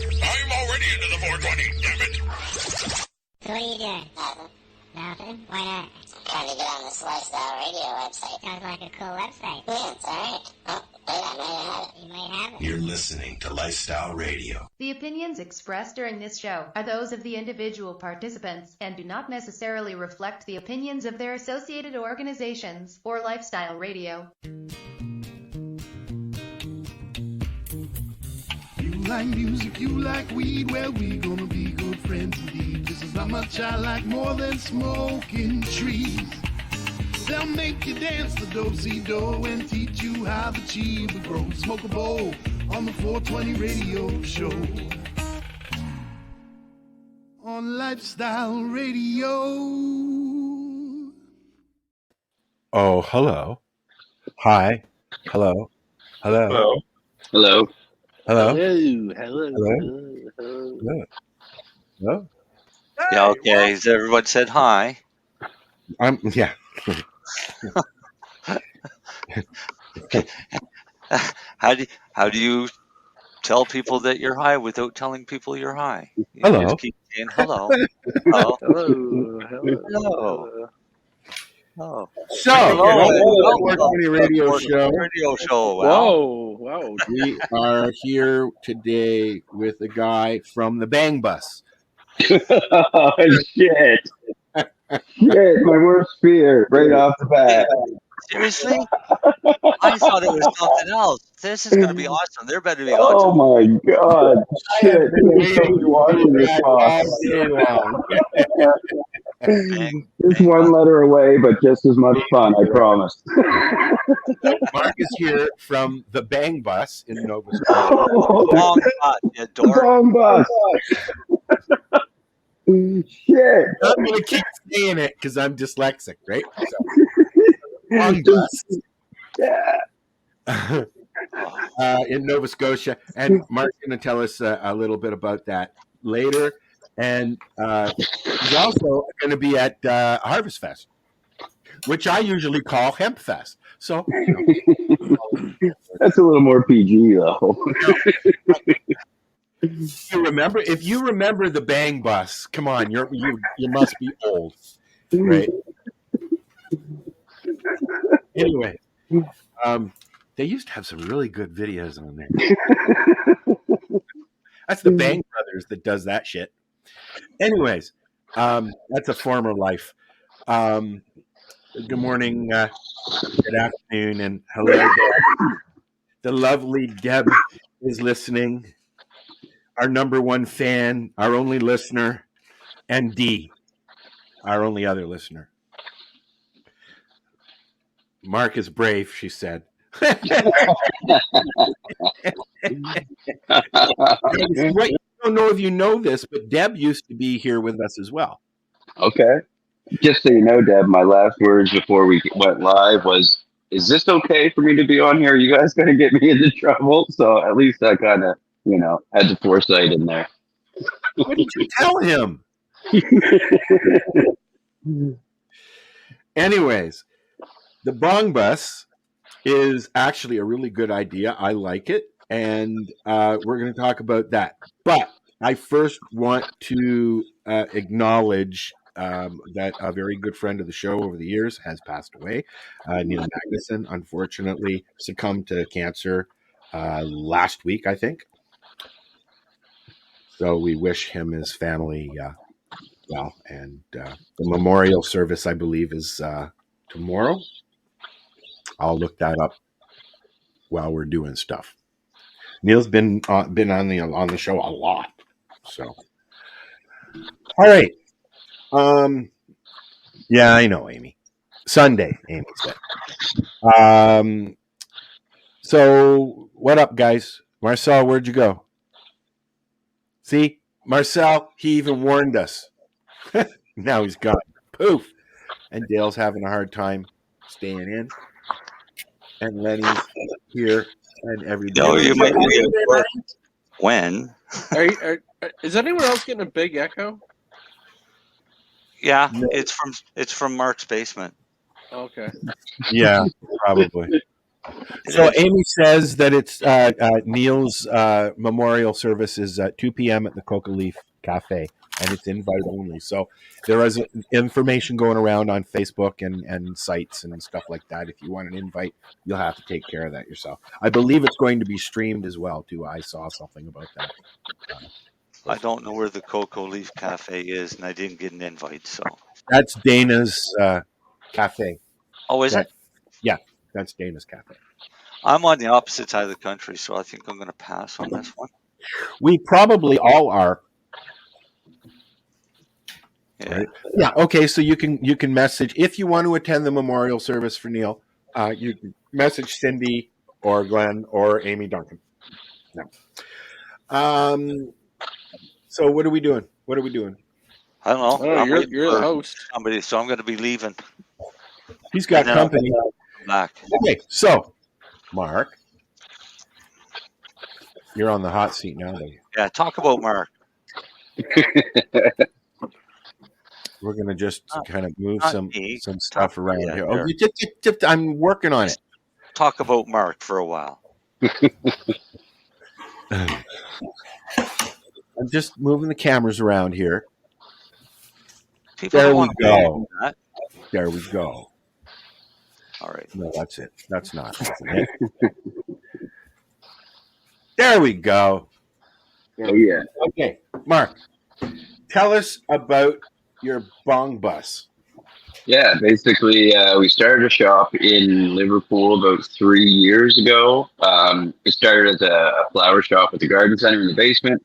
I'm already into the 420, damn it! So what are you doing? Nothing? Why not? Trying to get on this Lifestyle Radio website. Sounds like a cool website. Yeah, it's alright. Oh, wait, I might have it. You might have it. You're listening to Lifestyle Radio. The opinions expressed during this show are those of the individual participants and do not necessarily reflect the opinions of their associated organizations or Lifestyle Radio. You like music, you like weed, well, we gonna be good friends indeed. This is how much I like more than smoking trees. They'll make you dance the do-si-do and teach you how the chiba grows. Smoke a bowl on the 420 radio show. On Lifestyle Radio. Oh, hello. Hi. Hello. Hello. Hello. Hello. Hello. Hello. Hello. Hello. Yeah, okay. So everyone said hi. Yeah. How do you tell people that you're high without telling people you're high? You Hello. just keep saying hello. Hello. Hello. Oh. So, hello, 420 radio show. Radio show. Wow. Whoa. We are here today with a guy from the Bong Bus. Oh, shit. Shit, my worst fear right off the bat. Seriously? I thought it was something else. This is going to be awesome. There better be lots Oh of. my god. Shit. I'm totally watching this off. It's one letter away, but just as much fun, I promise. Mark is here from the Bong Bus in Nova Scotia. Bong Bus, you dork. Bong Bus. Shit. I'm going to keep saying it because I'm dyslexic, right? So, Bong Bus. Yeah. In Nova Scotia. And Mark's going to tell us a little bit about that later. And he's also going to be at Harvest Fest, which I usually call Hemp Fest. So, That's a little more PG, though. if you remember the Bong Bus, come on, you must be old, right? Anyway, they used to have some really good videos on there. That's the Bang Brothers that does that shit. Anyways, that's a former life. Good morning, good afternoon, and hello, Deb. The lovely Deb is listening. Our number one fan, our only listener, and Dee, our only other listener. Mark is brave, she said. I don't know if you know this, but Deb used to be here with us as well. Okay. Just so you know, Deb, my last words before we went live was, is this okay for me to be on here? Are you guys going to get me into trouble? So at least I kind of, had the foresight in there. What did you tell him? Anyways, the Bong Bus is actually a really good idea. I like it. And we're going to talk about that. But I first want to acknowledge that a very good friend of the show over the years has passed away. Neil Magnuson, unfortunately, succumbed to cancer last week, I think. So we wish him and his family well. And the memorial service, I believe, is tomorrow. I'll look that up while we're doing stuff. Neil's been on the show a lot. So, all right. Yeah, I know, Amy. Sunday, Amy said. So what up, guys? Marcel, where'd you go? See, Marcel, he even warned us. Now he's gone. Poof. And Dale's having a hard time staying in. And Lenny's here, and everybody. No, you might be at work. When? Is anyone else getting a big echo? Yeah, No. it's from Mark's basement. Okay. Yeah, probably. So Amy says that it's Neil's memorial service is at 2 p.m. at the Coca Leaf Cafe, and it's invite only. So there is information going around on Facebook and sites and stuff like that. If you want an invite, you'll have to take care of that yourself. I believe it's going to be streamed as well, too. I saw something about that. I don't know where the Cocoa Leaf Cafe is, and I didn't get an invite. So that's Dana's cafe. Oh, is it? Yeah, that's Dana's cafe. I'm on the opposite side of the country, so I think I'm going to pass on this one. We probably all are. Yeah. Right? Yeah. Okay. So you can message if you want to attend the memorial service for Neil. You can message Cindy or Glenn or Amy Duncan. No. So what are we doing? I don't know. Oh, you're the host. Somebody, so I'm going to be leaving. He's got company. Back. Okay. So, Mark, you're on the hot seat now, buddy. Yeah. Talk about Mark. We're gonna just kind of move some stuff around here. Sure. Oh, I'm working on it. Talk about Mark for a while. I'm just moving the cameras around here. There we go. There we go. All right. No, that's it. That's not it. There we go. Oh yeah. Okay, Mark, tell us about your Bong Bus. Yeah, basically, we started a shop in Liverpool about 3 years ago. It started as a flower shop with a garden center in the basement.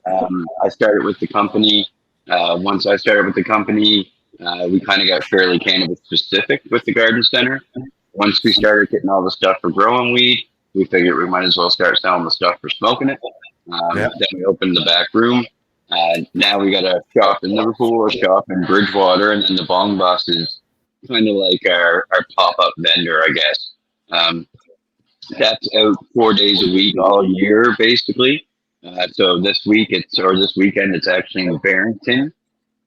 I started with the company. Once I started with the company, we kind of got fairly cannabis specific with the garden center. Once we started getting all the stuff for growing weed, we figured we might as well start selling the stuff for smoking it. Then we opened the back room. Now we got a shop in Liverpool, a shop in Bridgewater, and then the Bong Bus is kind of like our pop-up vendor, I guess. That's out 4 days a week all year, basically. So this weekend, it's actually in Barrington.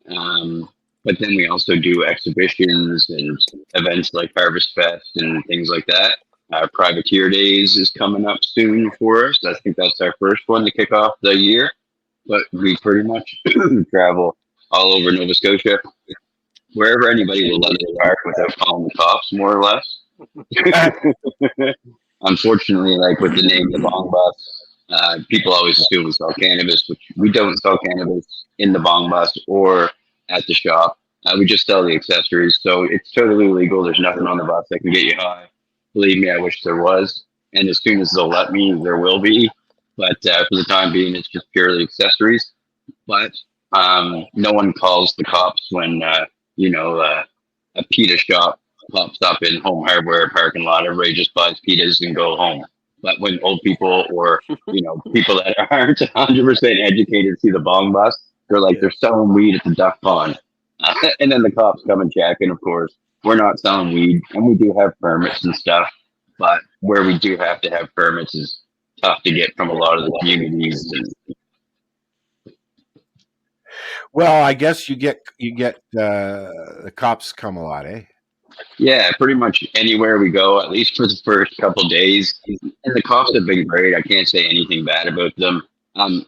But then we also do exhibitions and events like Harvest Fest and things like that. Privateer Days is coming up soon for us. I think that's our first one to kick off the year. But we pretty much travel all over Nova Scotia, wherever anybody will let us park without calling the cops, more or less. Unfortunately, like with the name the Bong Bus, people always assume we sell cannabis, which we don't sell cannabis in the Bong Bus or at the shop. We just sell the accessories, so it's totally legal. There's nothing on the bus that can get you high. Believe me, I wish there was. And as soon as they'll let me, there will be. But for the time being, it's just purely accessories. But no one calls the cops when, a pita shop pops up in Home Hardware parking lot. Everybody just buys pitas and go home. But when old people or, people that aren't 100% educated see the Bong Bus, they're like, they're selling weed at the duck pond. And then the cops come and check. And, of course, we're not selling weed. And we do have permits and stuff. But where we do have to have permits is tough to get from a lot of the communities. Well, I guess you get the cops come a lot, eh? Yeah, pretty much anywhere we go, at least for the first couple of days. And the cops have been great. I can't say anything bad about them.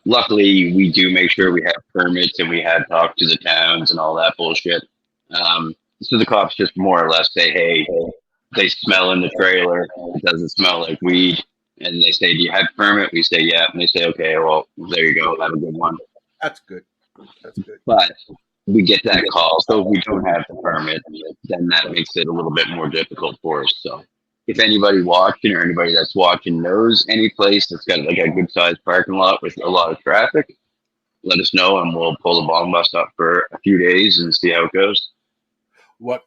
Luckily, we do make sure we have permits and we have talked to the towns and all that bullshit. So the cops just more or less say, hey, they smell in the trailer. It doesn't smell like weed. And they say, do you have a permit? We say, yeah. And they say, okay, well, there you go. Have a good one. That's good. That's good. But we get that call. So if we don't have the permit, then that makes it a little bit more difficult for us. So if anybody watching or anybody that's watching knows any place that's got like a good sized parking lot with a lot of traffic, let us know and we'll pull the Bong Bus up for a few days and see how it goes. What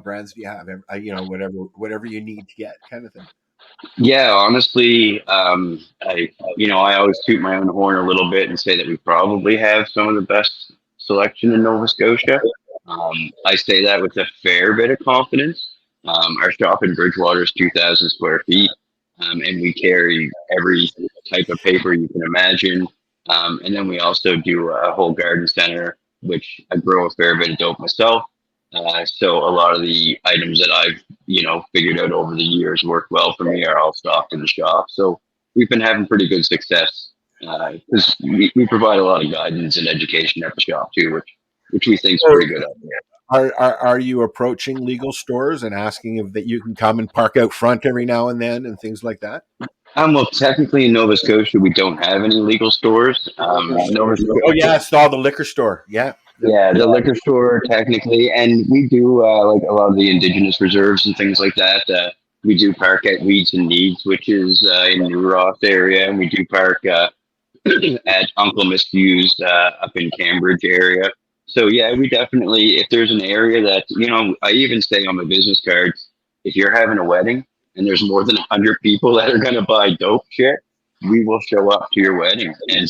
brands do you have? Whatever you need to get, kind of thing. Yeah, honestly, I always toot my own horn a little bit and say that we probably have some of the best selection in Nova Scotia. I say that with a fair bit of confidence. Our shop in Bridgewater is 2,000 square feet, and we carry every type of paper you can imagine. And then we also do a whole garden center, which I grow a fair bit of dope myself. So a lot of the items that I've, figured out over the years work well for me are all stocked in the shop. So we've been having pretty good success because we provide a lot of guidance and education at the shop too, which we think is pretty good out there. Are you approaching legal stores and asking if that you can come and park out front every now and then and things like that? Well, technically in Nova Scotia, we don't have any legal stores. Nova Scotia, Oh yeah, I saw the liquor store. Yeah. yeah, the liquor store technically, and we do like a lot of the indigenous reserves and things like that. We do park at Weeds and Needs, which is in New Ross area, and we do park at Uncle Misused up in Cambridge area. So yeah, we definitely, if there's an area that, I even say on my business cards, if you're having a wedding and there's more than 100 people that are going to buy dope shit, we will show up to your wedding and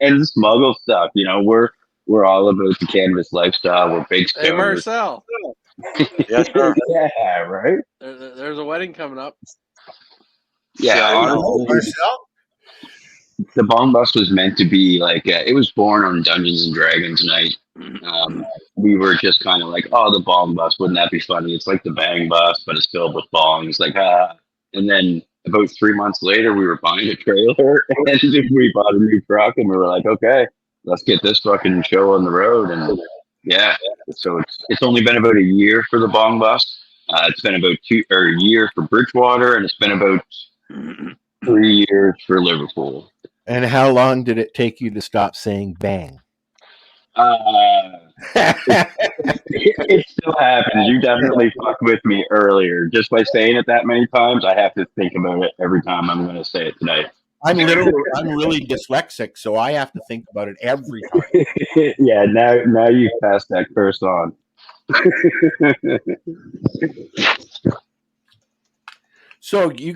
and smuggle stuff. We're all about the cannabis lifestyle. We're big stoners. Hey, Marcel. Yes, sir. Yeah, right? There's a wedding coming up. Yeah, Marcel? the Bong Bus was meant to be like, it was born on Dungeons and Dragons night. We were just kind of like, oh, the Bong Bus, wouldn't that be funny? It's like the Bang Bus, but it's filled with bongs. Like, and then about 3 months later, we were buying a trailer and we bought a new truck and we were like, okay, let's get this fucking show on the road. And yeah, so it's only been about a year for the Bong Bus. It's been about a year for Bridgewater, and it's been about 3 years for Liverpool. And how long did it take you to stop saying bang? It still happens. You definitely fucked with me earlier. Just by saying it that many times, I have to think about it every time I'm going to say it tonight. I'm really dyslexic, so I have to think about it every time. Yeah, now you've passed that curse on. So you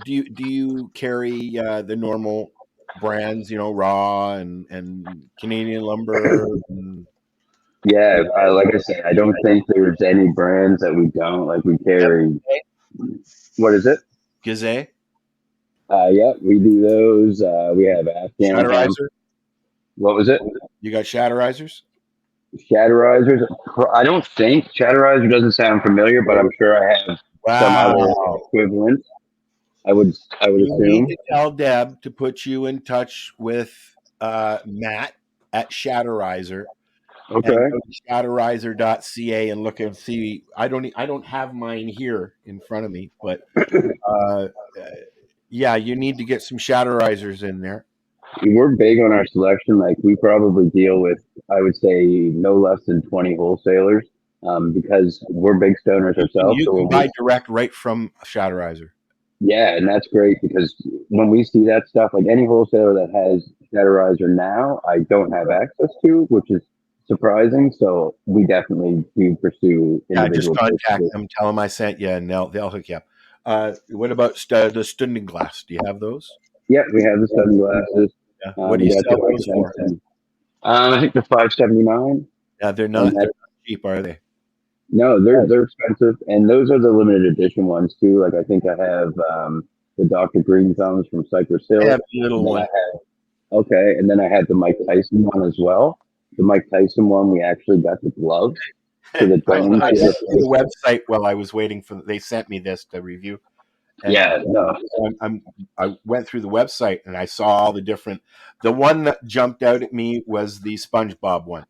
do you carry the normal brands, Raw and Canadian Lumber? Yeah, like I said, I don't think there's any brands that we don't. Like we carry. What is it? Gizé? Yeah, we do those. We have Afghan. Shatterizer? What was it? You got Shatterizers? Shatterizers? I don't think Shatterizer doesn't sound familiar, but I'm sure I have some other equivalent. I would assume. Need to tell Deb to put you in touch with Matt at Shatterizer. Okay. And go to shatterizer.ca and look and see. I don't have mine here in front of me, but yeah, you need to get some Shatterizers in there. We're big on our selection. Like we probably deal with, I would say, no less than 20 wholesalers because we're big stoners ourselves. You can buy direct right from Shatterizer. Yeah, and that's great because when we see that stuff, like any wholesaler that has Shatterizer now, I don't have access to, which is surprising. So we definitely do pursue. Yeah, just contact them, tell them I sent you, and they'll hook you up. What about the Stunding Glass? Do you have those? Yeah, we have the Stunding Glasses. Yeah. What do you sell those for? I think they're $5.79. Yeah, they're not cheap, are they? No, they're expensive, and those are the limited edition ones too. Like I think I have the Dr. Green Thumbs from Cypress Hill. I have the little one. Okay, and then I had the Mike Tyson one as well. The Mike Tyson one, we actually got the gloves. So the I went through the website while I was waiting for. They sent me this to review. And yeah, no. I went through the website and I saw all the different. The one that jumped out at me was the SpongeBob one.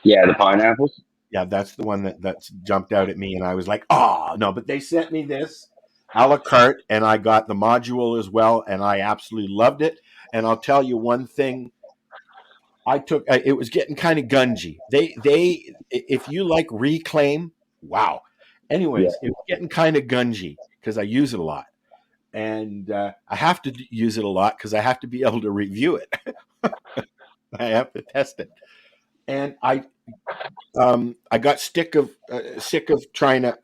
Yeah, the pineapples. Yeah, that's the one that jumped out at me, and I was like, "Oh no!" But they sent me this a la carte, and I got the module as well, and I absolutely loved it. And I'll tell you one thing: it was getting kind of gungy. They if you like Reclaim, wow. Anyways, It was getting kind of gungy because I use it a lot, and I have to use it a lot because I have to be able to review it. I have to test it, and I got sick of trying to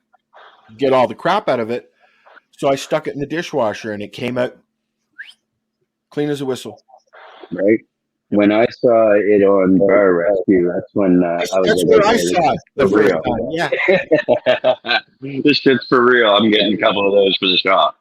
get all the crap out of it, so I stuck it in the dishwasher, and it came out clean as a whistle. Right. When I saw it on Bar Rescue, that's when I was. That's like, where I saw it the first time. Yeah. This shit's for real. I'm getting a couple of those for the shop.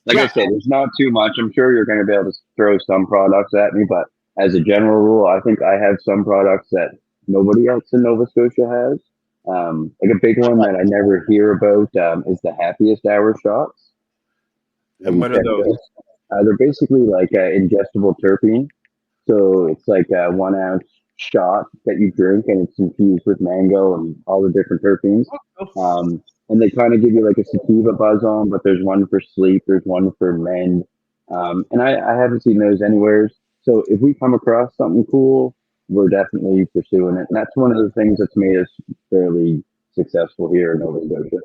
Like I said, it's not too much. I'm sure you're going to be able to throw some products at me, but as a general rule, I think I have some products that nobody else in Nova Scotia has. Like a big one that I never hear about is the Happiest Hour shots. And what are those? They're basically like ingestible terpene. So it's like a 1 ounce shot that you drink, and it's infused with mango and all the different terpenes. And they kind of give you like a sativa buzz on, but there's one for sleep, there's one for mend. And I haven't seen those anywhere. So if we come across something cool, we're definitely pursuing it. And that's one of the things that's made us fairly successful here in Nova Scotia.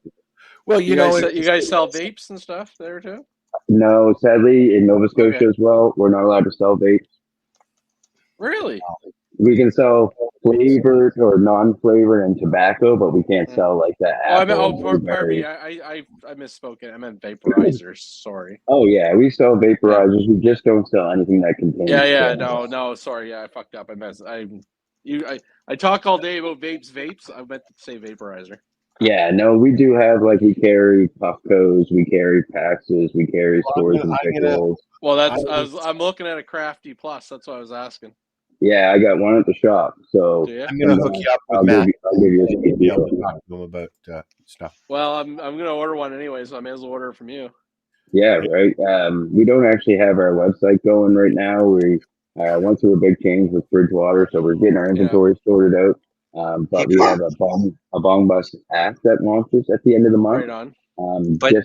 Well, you guys sell vapes and stuff there too? No, sadly, in Nova Scotia as well, we're not allowed to sell vapes. Really? We can sell flavored or non-flavored and tobacco, but we can't sell like that. Pardon me. I misspoke. I meant vaporizers. Sorry. Oh yeah, we sell vaporizers. We just don't sell anything that contains. Yeah. No. Sorry. Yeah, I fucked up. I talk all day about vapes. I meant to say vaporizer. Yeah, no, we do have we carry Puffcos, we carry Paxes, we carry Stores and Pickles. Well, I'm looking at a Crafty Plus. That's what I was asking. Yeah, I got one at the shop. So I'm gonna hook you up with Matt. I'll give you a speed deal. Talk to him about stuff. Well, I'm gonna order one anyway, so I may as well order it from you. Yeah, right. We don't actually have our website going right now. We went through a big change with Bridgewater, so we're getting our inventory sorted out. But we have a Bong Bus app that launches at the end of the month. Right on. But he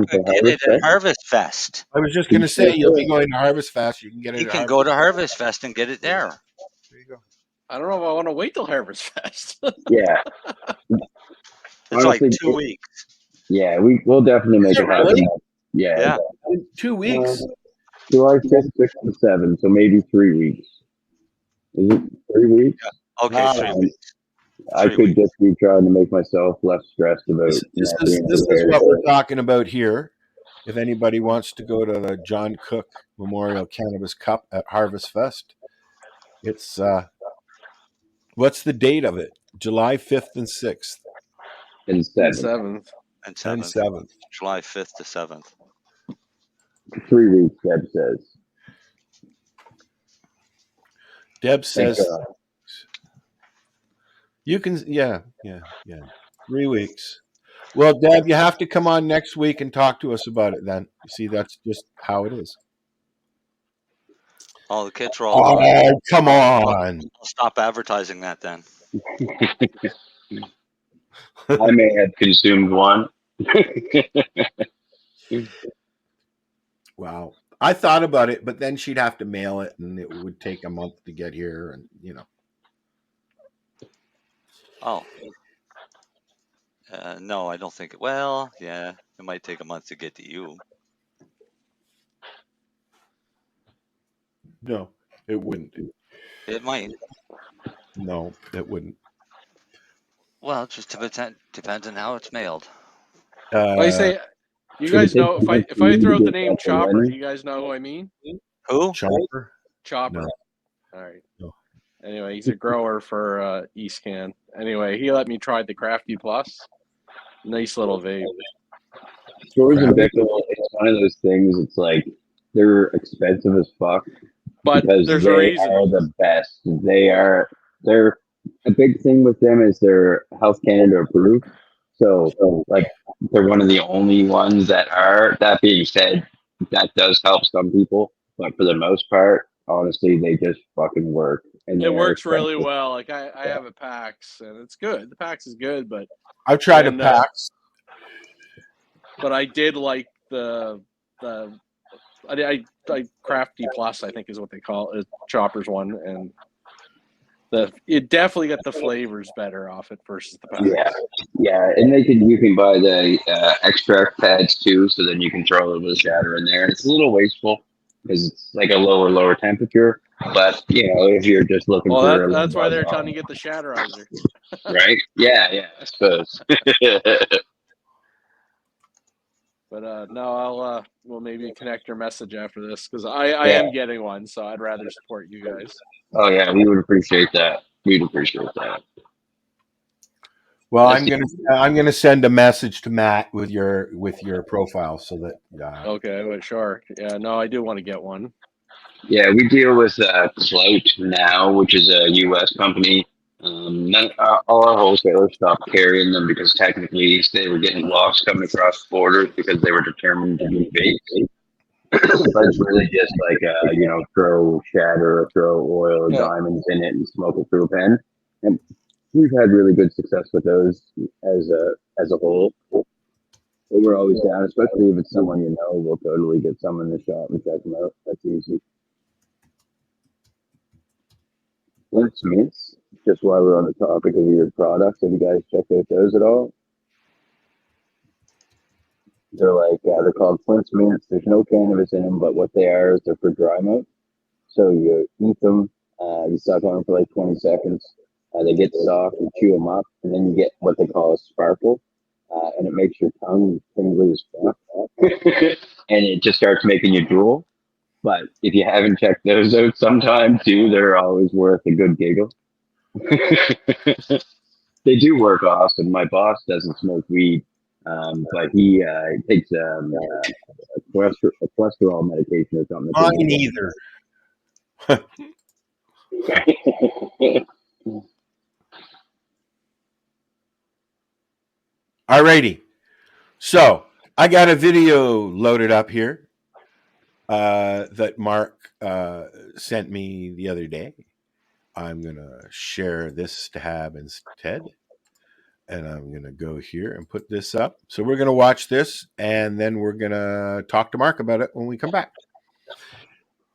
could get it at Harvest Fest. I was just going to say, you'll be going to Harvest Fest. You can get it. You can go to Harvest Fest and get it there. There you go. I don't know if I want to wait till Harvest Fest. Yeah. It's honestly, like 2 weeks. Yeah, we'll definitely make it happen. Really? Yeah. 2 weeks. July 5th, 6th, and 7th, so maybe 3 weeks. Is it 3 weeks? Yeah. Okay, 3 weeks. I could just be trying to make myself less stressed about this is what we're talking about here. If anybody wants to go to the John Cook Memorial Cannabis Cup at Harvest Fest, it's what's the date of it? July 5th and 6th. And 7th. And 7th. July 5th to 7th. 3 weeks, Deb says. Deb says you can, yeah. 3 weeks. Well, Deb, you have to come on next week and talk to us about it then. You see, that's just how it is. Oh, the kids are all... Oh, come on. I'll stop advertising that then. I may have consumed one. Wow. I thought about it, but then she'd have to mail it, and it would take a month to get here, and, Oh. No, I don't think it. Well, yeah, it might take a month to get to you. No, it wouldn't. It might. No, it wouldn't. Well, it just depends on how it's mailed. I say, you guys know if I throw out the name Chopper, you guys know who I mean? Who? Chopper. Chopper. No. All right. No. Anyway, he's a grower for Eastcan. Anyway, he let me try the Crafty Plus. Nice little vape. Stores and Pickle, it's one of those things. It's like they're expensive as fuck, but because there's they a reason. Are the best. They're a big thing with them is they're Health Canada approved. So they're one of the only ones that are. That being said, that does help some people, but for the most part, honestly, they just fucking work. And it works really well. Like I have a PAX, and it's good. The PAX is good, but I've tried a PAX. But I did like the Crafty Plus, I think is what they call it, Chopper's one, and it definitely got the flavors better off it versus the PAX. Yeah, and you can buy the extract pads too, so then you can throw a little bit of shatter in there. And it's a little wasteful because it's like a lower temperature. But if you're just looking for, that's why they're telling you to get the shatterizer, right? Yeah, I suppose. But no, we'll maybe connect your message after this because I am getting one, so I'd rather support you guys. Oh yeah, we would appreciate that. We'd appreciate that. Well, I'm gonna send a message to Matt with your profile so that. Okay, well, sure. Yeah, no, I do want to get one. Yeah, we deal with Clout now, which is a U.S. company All our wholesalers stopped carrying them because technically they were getting lost coming across borders because they were determined to be fake. But it's really just like, throw shatter or throw oil or diamonds in it and smoke it through a pen. And we've had really good success with those as a whole. But we're always down, especially if it's someone you know. We'll totally get someone in the shop and check them out. That's easy. Flint's Mints, just while we're on the topic of your products, have you guys checked out those at all? They're they're called Flint's Mints. There's no cannabis in them, but what they are is they're for dry mouth. So you eat them, you suck on them for 20 seconds. They get soft, you chew them up, and then you get what they call a sparkle. And it makes your tongue tingly as fuck. And it just starts making you drool. But if you haven't checked those out sometime too, they're always worth a good giggle. They do work awesome. My boss doesn't smoke weed, but he takes a cholesterol medication or something. Mine either. Alrighty. So I got a video loaded up here that Mark sent me the other day. I'm going to share this tab instead. And I'm going to go here and put this up. So we're going to watch this, and then we're going to talk to Mark about it when we come back.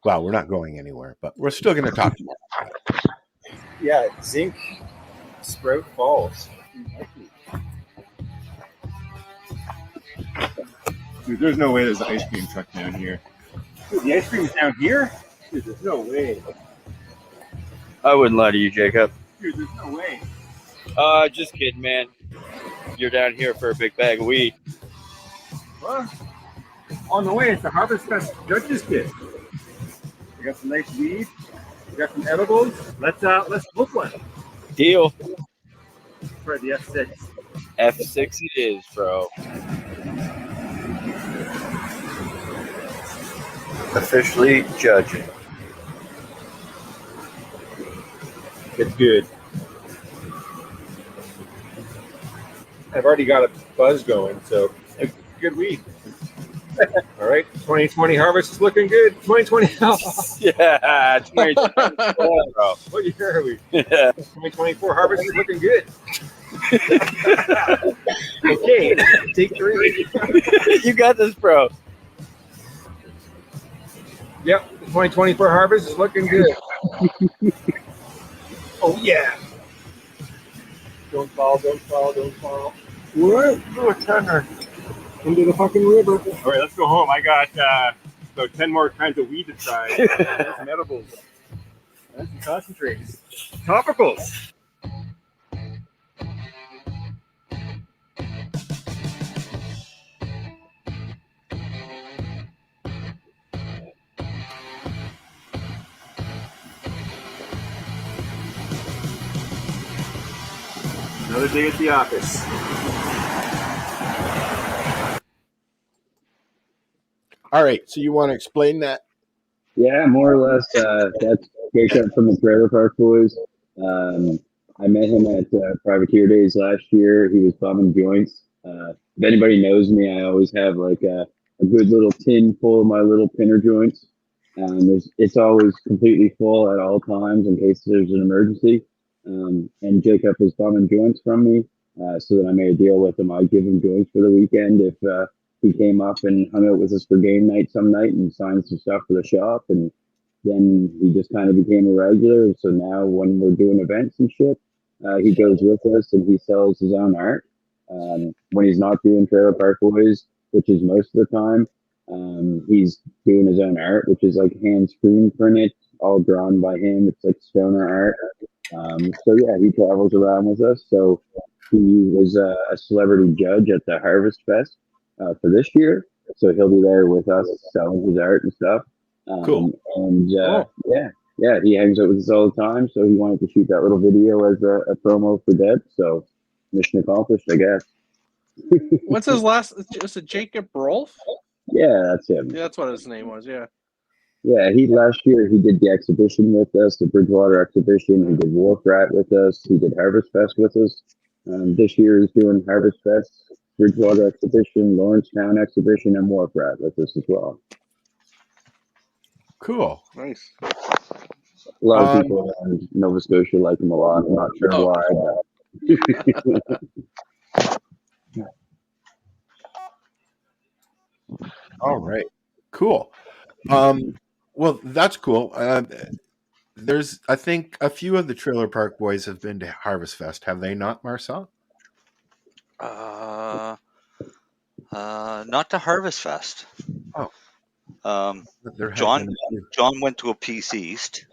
Well, we're not going anywhere, but we're still going to talk to Mark. Yeah, Zinc Sprout Falls. Dude, there's no way there's an ice cream truck down here. Dude, the ice cream is down here? Dude, there's no way. I wouldn't lie to you, Jacob. Dude, there's no way. Just kidding, man. You're down here for a big bag of weed. Well, on the way, it's the Harvest Fest Judges Kit. We got some nice weed. We got some edibles. Let's book one. Deal. For the F6. F6 it is, bro. Officially judging. It's good. I've already got a buzz going, so it's good weed. All right, 2020 harvest is looking good. 2020. Yeah, 2020. Bro. What year are we? Yeah. 2024 harvest is looking good. Okay, take 3. You got this, bro. Yep, 2024 harvest is looking good. Oh, yeah. Don't fall, don't fall, don't fall. What? Oh, a tenor. Into the fucking river. All right, let's go home. I got about 10 more kinds of weed to try. There's some edibles. There's some concentrates. Topicals. Another day at the office. All right, so you want to explain that? Yeah, more or less. That's Jacob from the Trailer Park Boys. I met him at Privateer Days last year. He was bumming joints. If anybody knows me, I always have like a good little tin full of my little pinner joints. It's always completely full at all times in case there's an emergency. And Jacob was bumming joints from me, so that I made a deal with him. I'd give him joints for the weekend if he came up and hung out with us for game night some night and signed some stuff for the shop. And then he just kind of became a regular. So now when we're doing events and shit, he goes with us and he sells his own art. When he's not doing Trailer Park Boys, which is most of the time, he's doing his own art, which is like hand screen printed, all drawn by him. It's like stoner art. So yeah, he travels around with us. So he was a celebrity judge at the Harvest Fest for this year. So he'll be there with us selling his art and stuff. Cool. And yeah, he hangs out with us all the time. So he wanted to shoot that little video as a promo for Deb. So mission accomplished, I guess. What's his last? Is it Jacob Rolfe? Yeah, that's him. Yeah, that's what his name was. Yeah. Yeah, last year he did the exhibition with us, the Bridgewater exhibition. He did Wharf Rat with us. He did Harvest Fest with us. This year he's doing Harvest Fest, Bridgewater exhibition, Lawrencetown exhibition, and Wharf Rat with us as well. Cool. Nice. A lot of people in Nova Scotia like him a lot. I'm not sure why. But All right. Cool. Well, that's cool. There's, I think, a few of the Trailer Park Boys have been to Harvest Fest. Have they not, Marcel? Not to Harvest Fest. Oh. John went to a Peace East.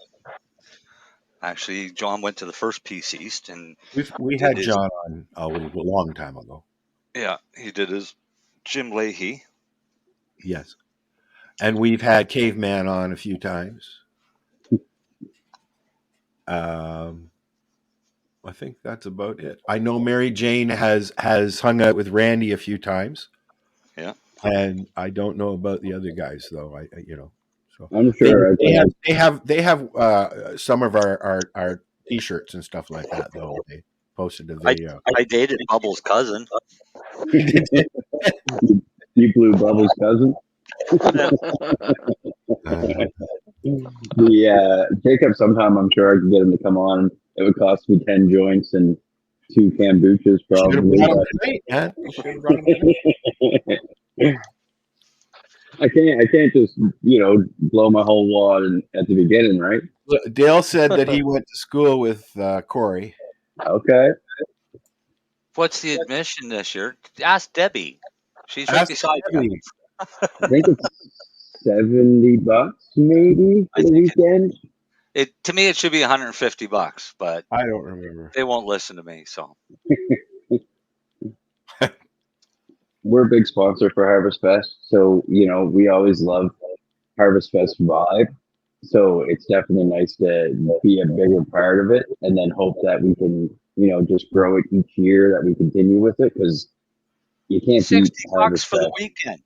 Actually, John went to the first Peace East, and we had John on a long time ago. Yeah, he did his Jim Leahy. Yes, and we've had Caveman on a few times. I think that's about it. I know Mary Jane has hung out with Randy a few times. Yeah, and I don't know about the other guys though. So I'm sure they have some of our T-shirts and stuff like that though. They posted a video. I dated Bubbles' cousin. You blew Bubbles' cousin. Jacob, sometime I'm sure I could get him to come on. It would cost me 10 joints and 2 kombuchas probably. I can't just blow my whole wad at the beginning, right? Dale said that he went to school with Corey. Okay. What's the admission this year? Ask Debbie. She's right beside you. I think it's $70 maybe for the weekend. To me, it should be $150, but I don't remember. They won't listen to me, so. We're a big sponsor for Harvest Fest, so we always love Harvest Fest vibe. So it's definitely nice to be a bigger part of it, and then hope that we can, just grow it each year, that we continue with it, because you can't beat $60 for the weekend.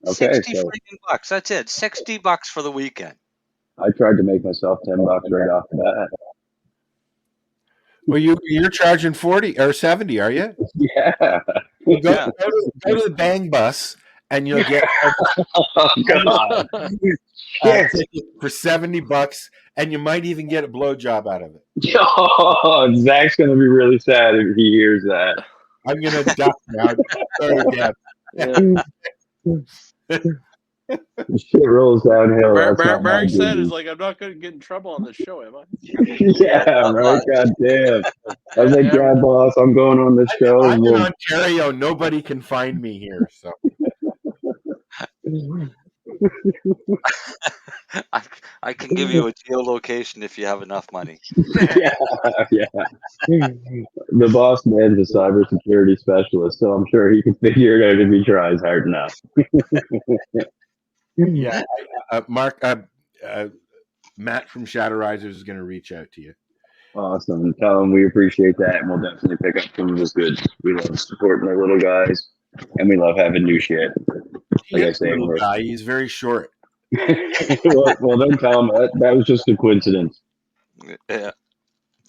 Okay, 60 freaking bucks. That's it. $60 for the weekend. I tried to make myself $10 right off the bat. Well, you're charging 40 or 70, are you? Yeah. Go to the Bong Bus, and you'll get God. ticket for $70, and you might even get a blowjob out of it. Oh, Zach's gonna be really sad if he hears that. I'm gonna duck now. Sorry, Dad. Shit rolls downhill. Mark said is like, I'm not going to get in trouble on this show, am I? Yeah, right. God damn. I was like, yeah, boss, I'm going on this show. I'm in Ontario. Nobody can find me here. So I can give you a geolocation if you have enough money. Yeah. The boss man's a cybersecurity specialist, so I'm sure he can figure it out if he tries hard enough. Yeah, Mark, Matt from Shadow Risers is going to reach out to you. Awesome. Tell him we appreciate that, and we'll definitely pick up some of his goods. We love supporting the little guys, and we love having new shit. Like I say, he's very short. well, then tell him that was just a coincidence. Yeah.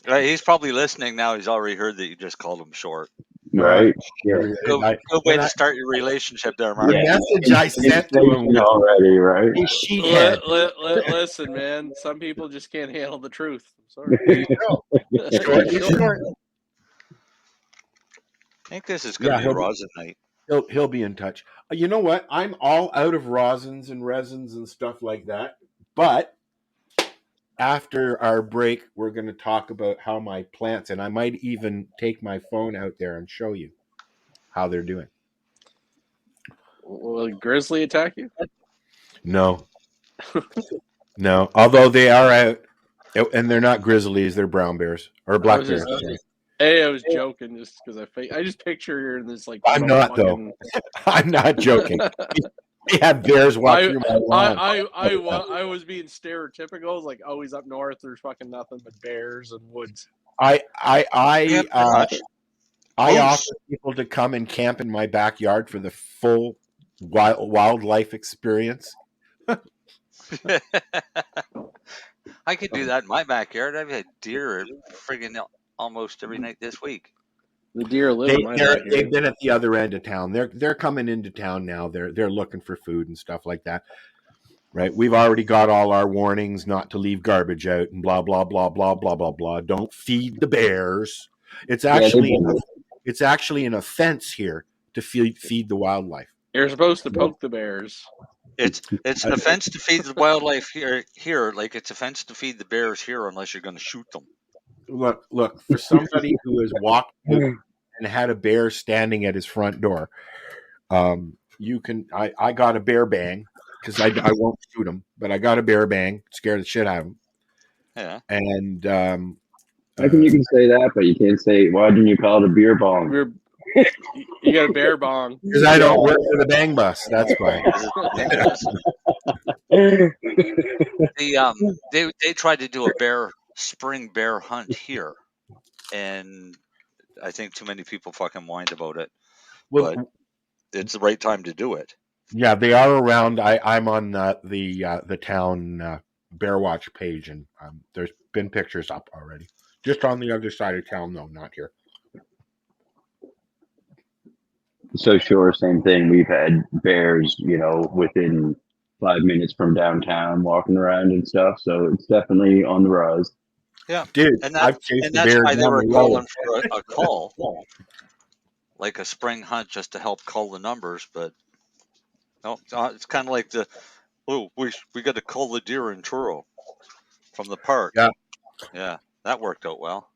Right, he's probably listening now. He's already heard that you just called him short. Right. Good way to start your relationship there, Mark. The message I sent to him already, right? Listen, man. Some people just can't handle the truth. I'm sorry. Short. I think this is going to be a rosin night. He'll be in touch. You know what? I'm all out of rosins and resins and stuff like that. But after our break, we're going to talk about how my plants, and I might even take my phone out there and show you how they're doing. Will a grizzly attack you? No. No. Although they are out, and they're not grizzlies, they're brown bears or black bears. I was joking just because I just picture you in this like. I'm not though. I'm not joking. We have bears walking through my lawn. I was being stereotypical. I was like, oh, he's up north. There's fucking nothing but bears and woods. I offer people to come and camp in my backyard for the full wildlife experience. I could do that in my backyard. I've had deer friggin' almost every night this week. The deer live in my backyard. They've been at the other end of town. They're coming into town now. They're looking for food and stuff like that. Right? We've already got all our warnings not to leave garbage out and blah blah blah blah blah blah blah. Don't feed the bears. It's actually an offense here to feed the wildlife. You're supposed to poke the bears. It's an offense to feed the wildlife here, like it's offense to feed the bears here unless you're going to shoot them. Look, for somebody who has walked and had a bear standing at his front door, you can. I got a bear bang because I won't shoot him, but I got a bear bang, scared the shit out of him. Yeah. And I think you can say that, but you can't say, why didn't you call it a beer bong? You got a bear bong. Because I don't work for the Bang Bus. That's why. They tried to do a spring bear hunt here, and I think too many people fucking whined about it. But it's the right time to do it. Yeah, they are around. I'm on the town Bear Watch page, and there's been pictures up already. Just on the other side of town, though, not here. So sure, same thing. We've had bears, within 5 minutes from downtown walking around and stuff. So it's definitely on the rise. Yeah, dude. That's why they were calling for a call, like a spring hunt, just to help cull the numbers. But no, it's kind of like we got to cull the deer in Truro from the park. Yeah, that worked out well.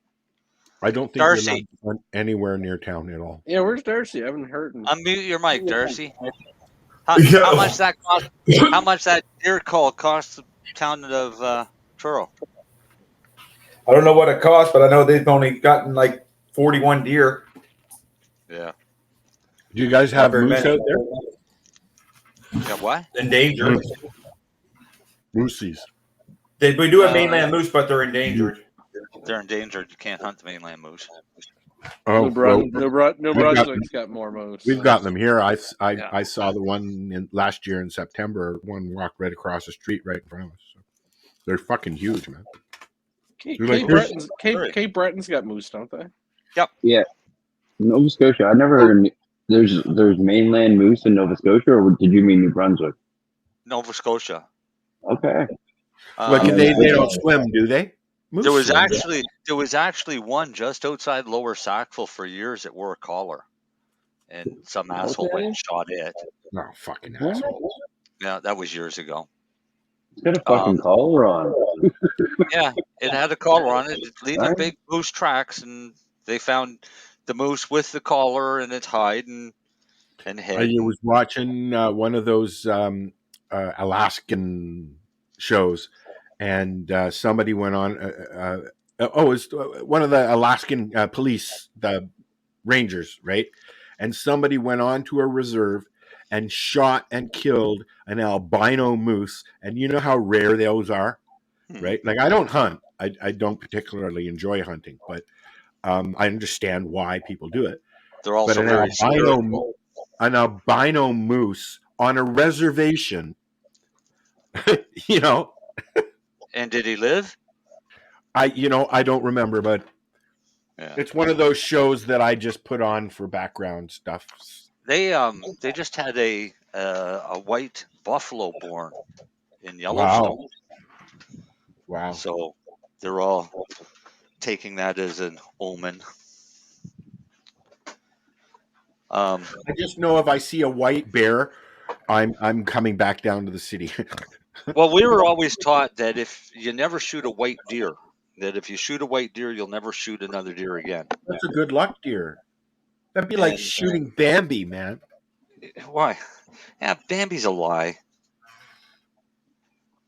I don't think Darcy you're not anywhere near town at all. Yeah, where's Darcy? I haven't heard him. Unmute your mic, Darcy. How much that cost? How much that deer call cost the town of Truro? I don't know what it cost, but I know they've only gotten like 41 deer. Yeah. Do you guys have moose out there? Yeah, what? Endangered. Moosies. We do have mainland moose, but they're endangered. They're endangered. You can't hunt the mainland moose. Oh, New Brunswick's got more moose. We've got them here. I saw the one last year in September. One walked right across the street, right in front of us. So they're fucking huge, man. Cape Breton's got moose, don't they? Yep. Yeah. Nova Scotia. I never heard there's mainland moose in Nova Scotia, or did you mean New Brunswick? Nova Scotia. Okay. Look, they don't swim, do they? Moose There was actually one just outside Lower Sackville for years that wore a collar, and some asshole went and shot it. No, fucking asshole. Yeah, that was years ago. It's got a fucking collar on. Yeah, it had a collar on it. It's leaving big moose tracks, and they found the moose with the collar and its hide and head. I was watching one of those Alaskan shows, and somebody went on. It's one of the Alaskan police, the rangers, right? And somebody went on to a reserve and shot and killed an albino moose. And you know how rare those are, right? Like, I don't hunt. I don't particularly enjoy hunting, but I understand why people do it. They're also an albino moose on a reservation, And did he live? I don't remember, but it's one of those shows that I just put on for background stuff. They just had a white buffalo born in Yellowstone. Wow. So they're all taking that as an omen. I just know if I see a white bear, I'm coming back down to the city. Well, we were always taught that if you never shoot a white deer, that if you shoot a white deer, you'll never shoot another deer again. That's a good luck deer. That'd be like shooting Bambi, man. Why? Yeah, Bambi's a lie.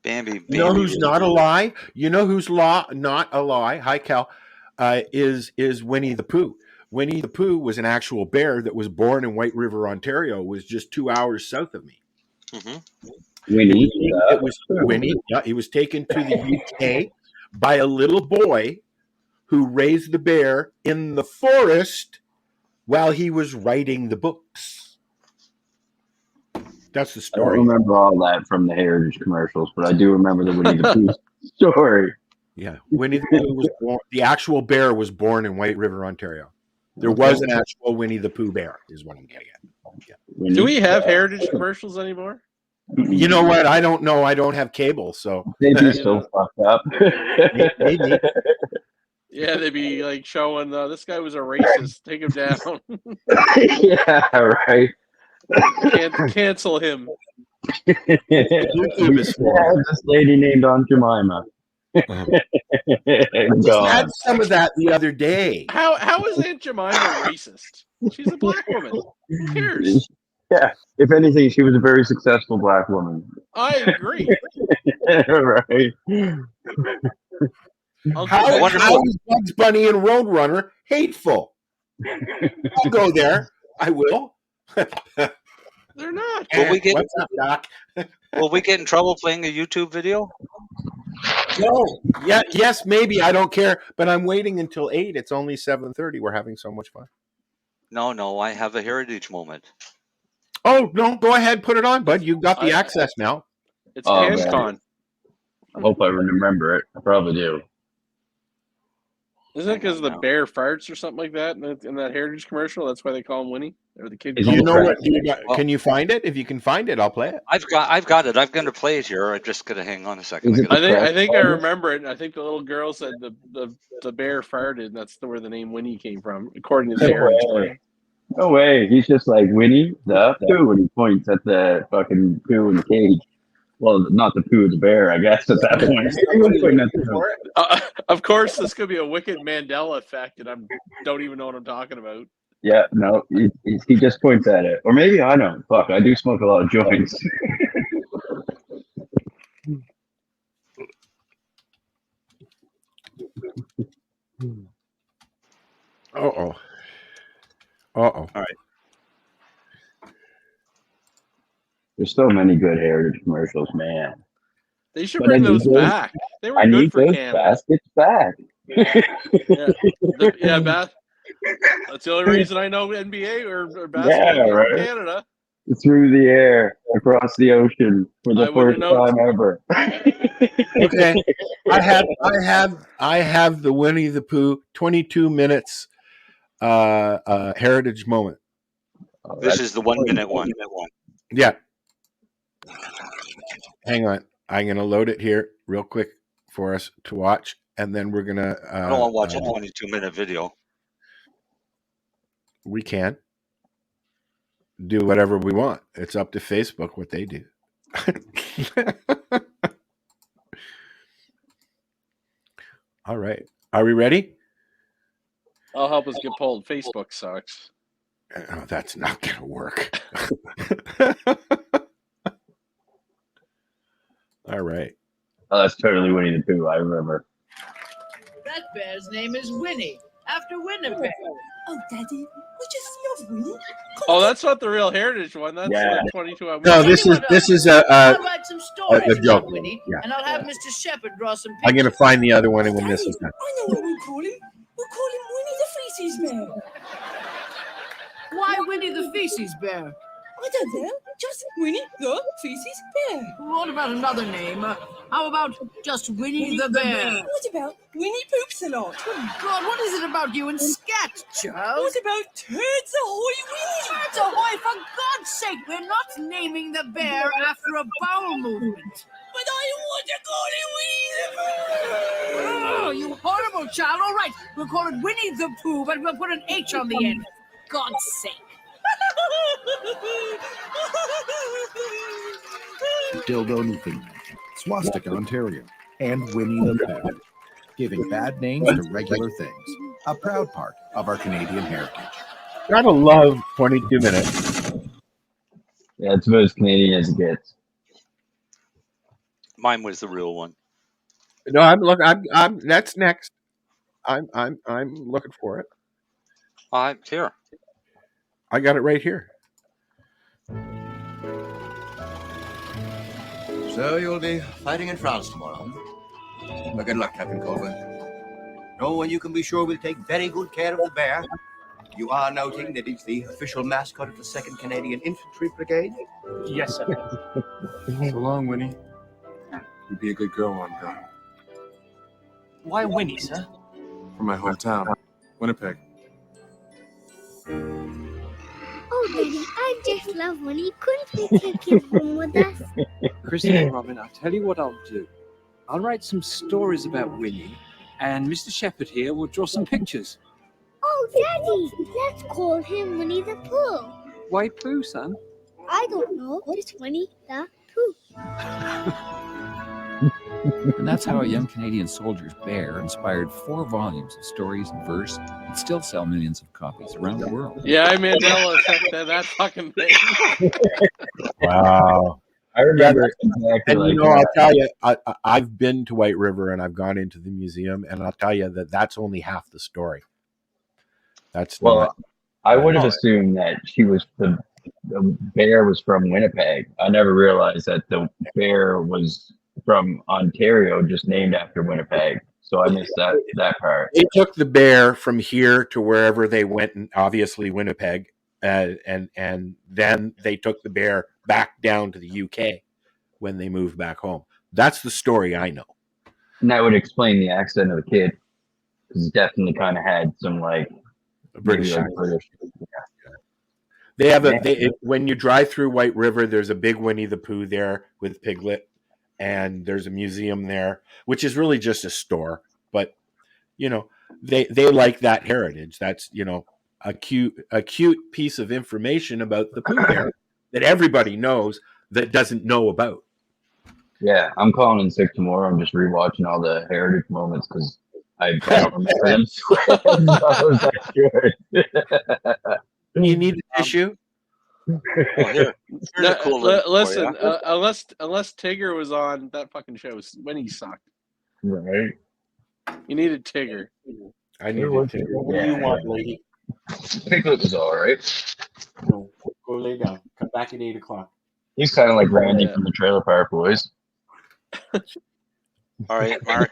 Bambi. You know who's not a lie? You know who's not a lie? Hi, Cal. Is Winnie the Pooh. Winnie the Pooh was an actual bear that was born in White River, Ontario. Was just 2 hours south of me. Mm-hmm. Winnie. It was Winnie. Yeah, he was taken to the UK by a little boy who raised the bear in the forest while he was writing the books. That's the I don't story. remember all that from the Heritage commercials, but I do remember the Winnie the Pooh story. Yeah, Winnie the Pooh was born. The actual bear was born in White River, Ontario. There was an actual Winnie the Pooh bear, is what I'm getting at. Yeah. Do we have Heritage commercials anymore? You know what? I don't know. I don't have cable, so They'd be so fucked up. maybe. Yeah, they'd be like showing this guy was a racist. Take him down. Yeah, right. Cancel him. YouTube is for this lady named Aunt Jemima. I just had some of that the other day. How is Aunt Jemima racist? She's a black woman. Who cares? Yeah, if anything, she was a very successful black woman. I agree. Right. How is Bugs Bunny and Roadrunner hateful? I'll go there. I will. They're not. What's up, Doc? Will we get in trouble playing a YouTube video? No. Yeah. Yes, maybe. I don't care. But I'm waiting until 8. It's only 7:30. We're having so much fun. No. I have a heritage moment. Oh no! Go ahead. Put it on, bud. You've got the access now. It's CanCon. I hope I remember it. I probably do. Isn't it because the bear farts or something like that in that Heritage commercial? That's why they call him Winnie, or the kid. You know what? Can you find it? If you can find it, I'll play it. I've got it. I'm going to play it here. I'm just going to hang on a second. I think I remember it. I think the little girl said the bear farted, and that's where the name Winnie came from, according to the Heritage. No way. He's just like Winnie the Pooh, and he points at the fucking Pooh in the cage. Well, not the Pooh, the bear, I guess, at that point. He was pointing at the of course, this could be a wicked Mandela effect, and I don't even know what I'm talking about. Yeah, no, he just points at it. Or maybe I know. Fuck, I do smoke a lot of joints. Uh-oh. All right. There's so many good Heritage commercials, man. They should bring those back. They were good for Canada. Baskets back. Yeah, that's the only reason I know NBA or basketball in Canada. Through the air, across the ocean, for the first time ever. Okay, I have the Winnie the Pooh 22 minutes Heritage moment. This is the 1 minute one. Yeah. Hang on. I'm going to load it here real quick for us to watch, and then we're going to... I don't want to watch a 22-minute video. We can do whatever we want. It's up to Facebook what they do. All right. Are we ready? I'll help us get pulled. Facebook sucks. Oh, that's not going to work. All right. Oh, that's totally Winnie the Pooh. I remember. That bear's name is Winnie, after Winnipeg. Oh, Daddy, we just love Winnie. Oh, that's not the real Heritage one. That's Yeah. 22. No, this is I'll write some stories a joke. about Winnie, Yeah. and I'll have Mr. Shepherd draw some I'm pictures. going to find the other one when this is done. I know what we'll call him. We'll call him Winnie the Feces Bear. Why Winnie the Feces Bear? I don't know. Just Winnie the Feces Bear. What about another name? How about just Winnie the Bear? What about Winnie Poops a lot? Good God, what is it about you and scat, Charles? What about Turds Ahoy Winnie? Turds Ahoy, for God's sake, we're not naming the bear after a bowel movement. But I want to call it Winnie the Pooh. Oh, you horrible child. All right, we'll call it Winnie the Pooh, but we'll put an H on the end. For God's sake. Dildo Newfoundland, Swastika, Ontario, and Winnie the Pooh, giving bad names to regular things. A proud part of our Canadian heritage. Gotta love 22 minutes. Yeah, it's about as Canadian as it gets. Mine was the real one. No, I'm that's next. I'm looking for it. Here. I got it right here. So you'll be fighting in France tomorrow. Well, good luck, Captain Colwyn. No one you can be sure will take very good care of the bear. You are noting that he's the official mascot of the 2nd Canadian Infantry Brigade? Yes, sir. So long, Winnie. You'd be a good girl one girl. Why Winnie, sir? From my hometown, Winnipeg. Oh, Daddy, I just love Winnie. Couldn't we take him home with us? Chrissy and Robin, I'll tell you what I'll do. I'll write some stories about Winnie, and Mr. Shepherd here will draw some pictures. Oh, Daddy, let's call him Winnie the Pooh. Why Pooh, son? I don't know. It's Winnie the Pooh. And that's how a young Canadian soldier's bear inspired 4 volumes of stories in verse and still sell millions of copies around the world. Yeah, I Mandela effect that fucking thing. Wow. I remember exactly. And like I'll that. tell you, I've been to White River and I've gone into the museum, and I'll tell you that that's only half the story. That's not. I would have assumed that she was the bear was from Winnipeg. I never realized that the bear was from Ontario, just named after Winnipeg. So I missed that part. They took the bear from here to wherever they went, and obviously Winnipeg, and then they took the bear back down to the UK when they moved back home. That's the story I know. And that would explain the accent of the kid, because it definitely kind of had some like British maybe, accent. They have when you drive through White River, there's a big Winnie the Pooh there with Piglet, and there's a museum there, which is really just a store. But they like that heritage. That's a cute piece of information about the Pooh Bear that everybody knows that doesn't know about. Yeah, I'm calling in sick tomorrow. I'm just rewatching all the heritage moments because I don't remember them. You need a tissue? Listen, unless Tigger was on that fucking show, when he sucked. Right. You needed Tigger. I needed Tigger. What do you want, lady? Piglet was all right. No, go lay down. Come back at 8 o'clock. He's kind of like Randy from the Trailer Park Boys. All right, Mark,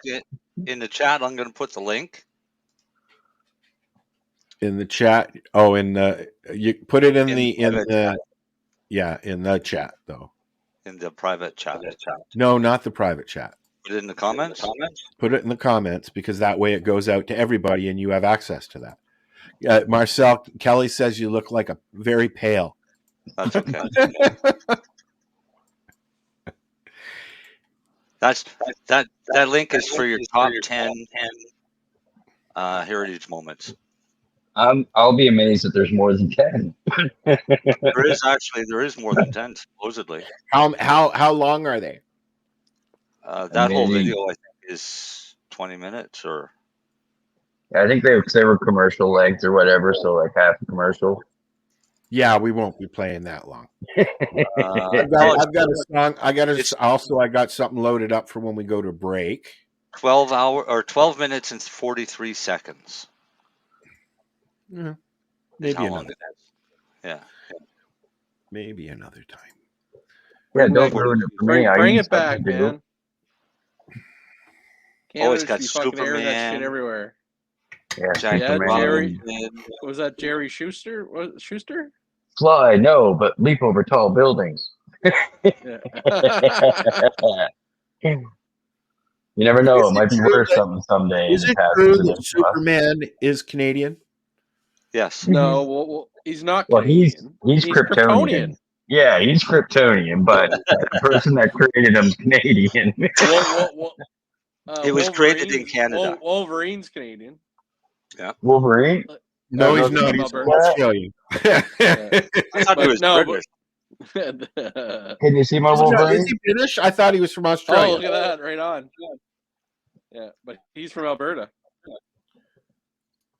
in the chat, I'm going to put the link. In the chat. Oh, you put it in the chat though. In the private chat. No, not the private chat. Put it in the comments. Put it in the comments, because that way it goes out to everybody and you have access to that. Marcel, Kelly says you look like a very pale. That's okay. that link is for your top 10 heritage moments. I'll be amazed that there's more than 10. there is more than 10 supposedly. How long are they? That whole video I think is 20 minutes or. I think they were commercial length or whatever, so like half a commercial. Yeah, we won't be playing that long. I've got a song. I got something loaded up for when we go to break. 12 minutes and 43 seconds. Yeah, maybe another. Yeah. Maybe another time. Yeah, don't ruin it for me. Bring it back, man. It's got Superman. That shit everywhere. Yeah, Jerry. Was that Jerry Schuster? Schuster? Fly, no, but leap over tall buildings. You never know. It might be worth something someday. Is it true that Superman is Canadian? Yes. No, well, he's not. Well, Canadian. he's Kryptonian. Yeah, he's Kryptonian, but the person that created him is Canadian. It was created in Canada. Wolverine's Canadian. Yeah. Wolverine? No, he's not. He's Australian. I thought he was British. Can you see my Wolverine? Is he British? I thought he was from Australia. Oh, look at that. Right on. Yeah, but he's from Alberta.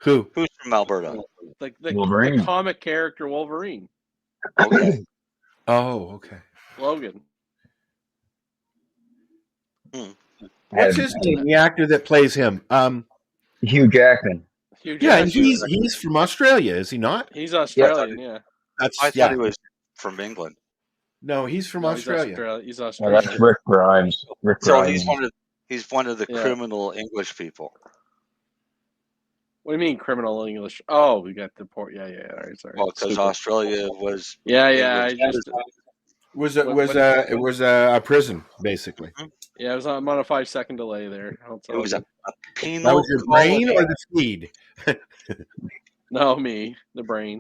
Who's from Alberta? The comic character Wolverine. Okay. Oh, okay. Logan. What's his name? The actor that plays him? Hugh Jackman. Yeah, and he's from Australia, is he not? He's Australian, yeah. I thought he was from England. No, he's from Australia. He's Oh, Australian. that's Rick Grimes. So he's one of the criminal English people. What do you mean criminal English? Oh, we got the port. Yeah. All right, sorry. Well, because Australia was. Yeah. It was a prison basically. Yeah, I'm on a 5-second delay there. It was a penal. That was your brain or the feed? No, me, the brain.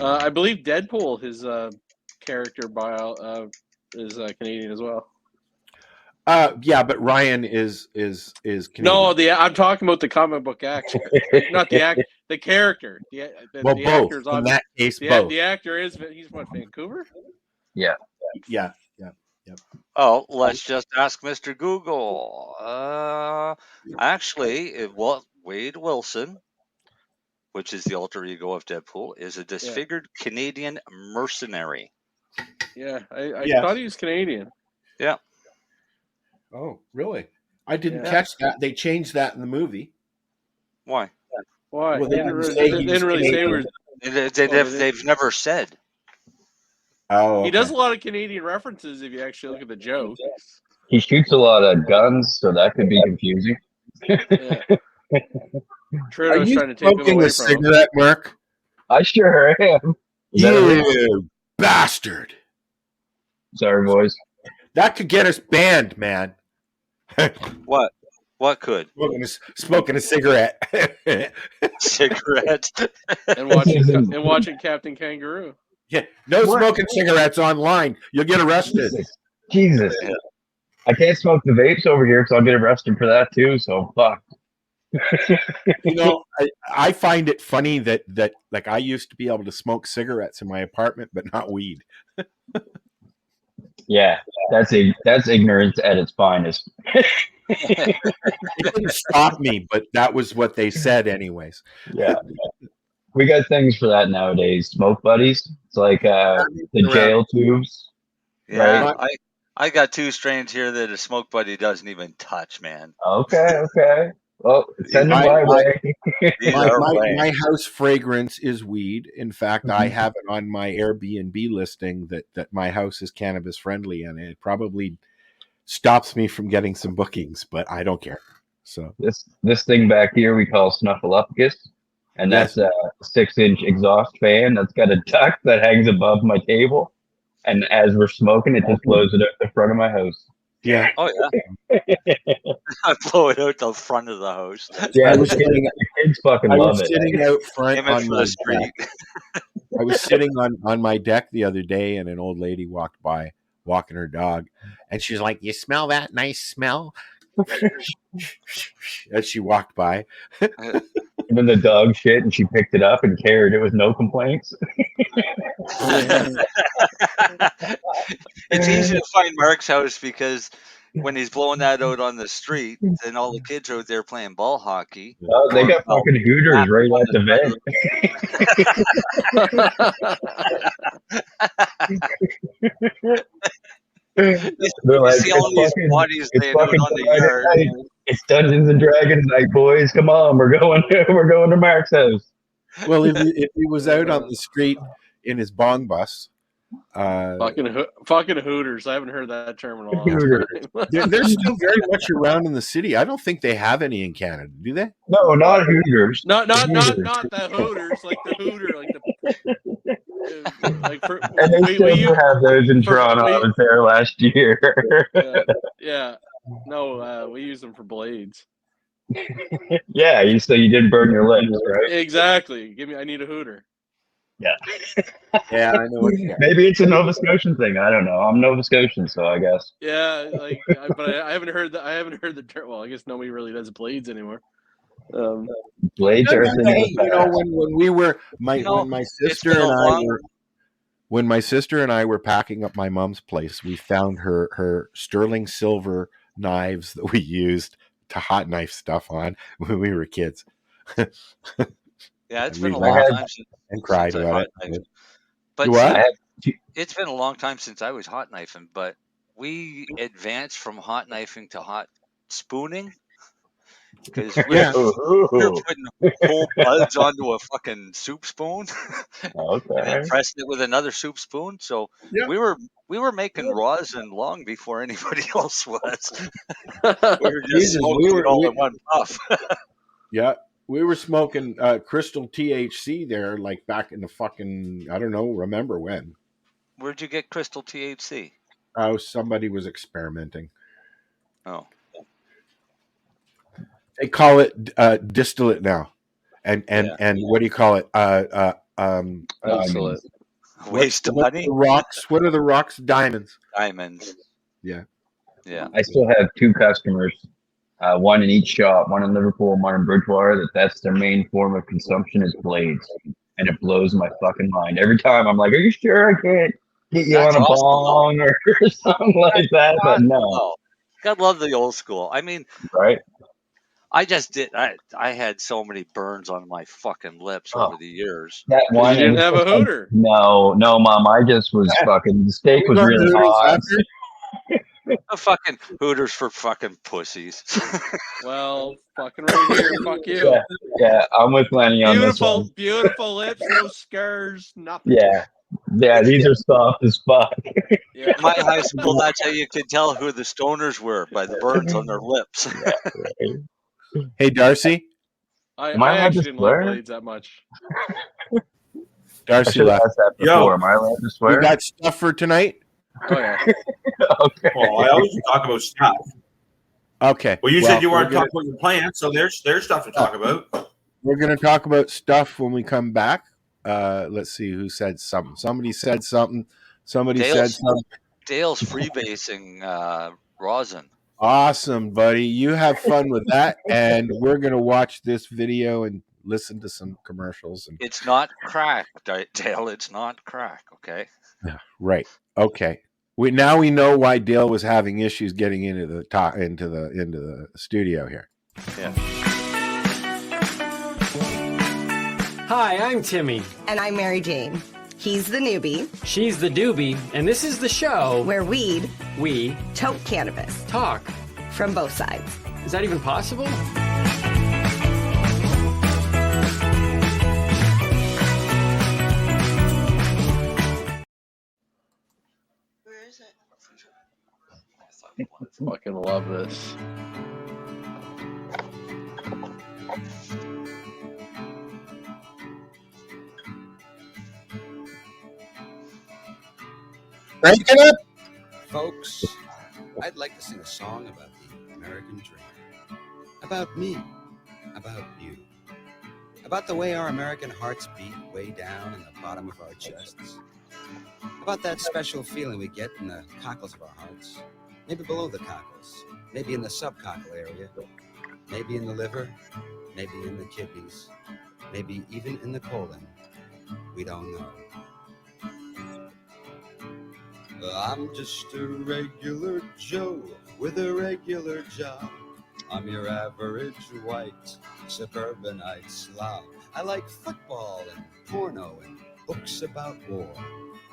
I believe Deadpool, his character bio is Canadian as well. Yeah, but Ryan is Canadian. No, I'm talking about the comic book actor, not the act, the character. The both. Actor's In that case, both. both. The actor he's what, Vancouver? Yeah. Oh, let's just ask Mr. Google. Actually, Wade Wilson, which is the alter ego of Deadpool, is a disfigured Canadian mercenary. Yeah, I thought he was Canadian. Yeah. Oh, really? I didn't catch that. They changed that in the movie. Why? Well, they didn't really say they've never said. Oh, okay. He does a lot of Canadian references if you actually look at the joke. He shoots a lot of guns, so that could be confusing. Trudeau's trying to take him away a cigarette, Mark? I sure am. You bastard! Sorry, boys. That could get us banned, man. What? What could? Smoking a cigarette. Cigarette. and watching Captain Kangaroo. Yeah, no smoking cigarettes online. You'll get arrested. Jesus. I can't smoke the vapes over here because I'll get arrested for that too, so fuck. I find it funny that like I used to be able to smoke cigarettes in my apartment, but not weed. Yeah, that's ignorance at its finest. It didn't stop me, but that was what they said anyways. Yeah. We got things for that nowadays. Smoke buddies. It's like the jail tubes. Yeah, right? I got 2 strains here that a smoke buddy doesn't even touch, man. Okay. Well, send them my way. My house fragrance is weed. In fact, I have it on my Airbnb listing that my house is cannabis friendly, and it probably stops me from getting some bookings, but I don't care. So this thing back here we call Snuffleupagus, and that's a 6-inch exhaust fan that's got a duct that hangs above my table, and as we're smoking, it just blows it out the front of my house. Yeah. Oh yeah. I blow it out the front of the house. Yeah, the kids fucking love it. Sitting out front on the street. I was sitting on my deck the other day, and an old lady walked by, walking her dog, and she's like, "You smell that nice smell?" As she walked by. And then the dog shit, and she picked it up and carried it with no complaints. It's easy to find Mark's house because when he's blowing that out on the street, then all the kids are out there playing ball hockey. Oh, they got fucking Hooters right at the vent. They're like, see all these bodies laying out on the yard. It's Dungeons and Dragons night, boys. Come on, we're going to Mark's house. Well, if he was out on the street in his Bong Bus, fucking Hooters. I haven't heard that term in a long time. They're still very much around in the city. I don't think they have any in Canada, do they? No, not Hooters. Not the Hooters, like the Hooter, like the. And they still have those in Toronto. I was there last year. Yeah. No, we use them for blades. Yeah, so you didn't burn your lips, right? Exactly. I need a Hooter. Yeah. Yeah, I know. Maybe it's a Nova Scotian thing. I don't know. I'm Nova Scotian, so I guess. Yeah, but I haven't heard that. I haven't heard the term. Well, I guess nobody really does blades anymore. Blades are when we were when my sister and I were packing up my mom's place, we found her sterling silver knives that we used to hot knife stuff on when we were kids. Yeah, it's been a long time and cried about it. But it's been a long time since I was hot knifing, but we advanced from hot knifing to hot spooning because we were putting whole buds onto a fucking soup spoon and then pressing it with another soup spoon. So we were making rosin long before anybody else was. We were just smoking it all in one puff. Yeah. We were smoking crystal THC there, like back in the fucking, I don't know, remember when. Where'd you get crystal THC? Oh, somebody was experimenting. Oh. They call it distillate now. And what do you call it? Excellent. Waste of money? The rocks. What are the rocks? Diamonds. Diamonds. Yeah. Yeah. I still have 2 customers, one in each shop, one in Liverpool, one in Bridgewater. That's their main form of consumption is blades, and it blows my fucking mind every time. I'm like, "Are you sure I can't get you on a bong or something like that?" But no. God love the old school. I mean, right? I just did. I had so many burns on my fucking lips over the years. That one. You didn't have a hooter. No, Mom. I just was fucking. The steak was really hot. A fucking Hooters for fucking pussies. Well, fucking right here. Fuck you. Yeah, I'm with Lennie on this one. Beautiful lips, no scars, nothing. Yeah, these are soft as fuck. Yeah. My high school, that's how you could tell who the stoners were, by the burns on their lips. Hey, Darcy. I actually didn't like blades that much. Darcy left. Yo, am I allowed to swear? You got stuff for tonight? Oh, yeah. Okay. Well, I always talk about stuff. Okay. Well, you said you weren't talking about your plants, so there's stuff to talk about. We're going to talk about stuff when we come back. Let's see who said something. Somebody said something. Somebody said something. Dale's freebasing rosin. Awesome, buddy. You have fun with that, and we're going to watch this video and listen to some commercials. And It's not crack, Dale. It's not crack, okay? yeah, right. Okay. We know why Dale was having issues getting into the studio here. Yeah. Hi, I'm Timmy. And I'm Marijane. He's the newbie. She's the doobie. And this is the show where we tote cannabis. Talk. From both sides. Is that even possible? Where is it? I fucking love this. Crank it up. Folks, I'd like to sing a song about the American dream. About me. About you. About the way our American hearts beat way down in the bottom of our chests. About that special feeling we get in the cockles of our hearts. Maybe below the cockles. Maybe in the subcockle area. Maybe in the liver. Maybe in the kidneys. Maybe even in the colon. We don't know. I'm just a regular Joe with a regular job. I'm your average white suburbanite slob. I like football and porno and books about war.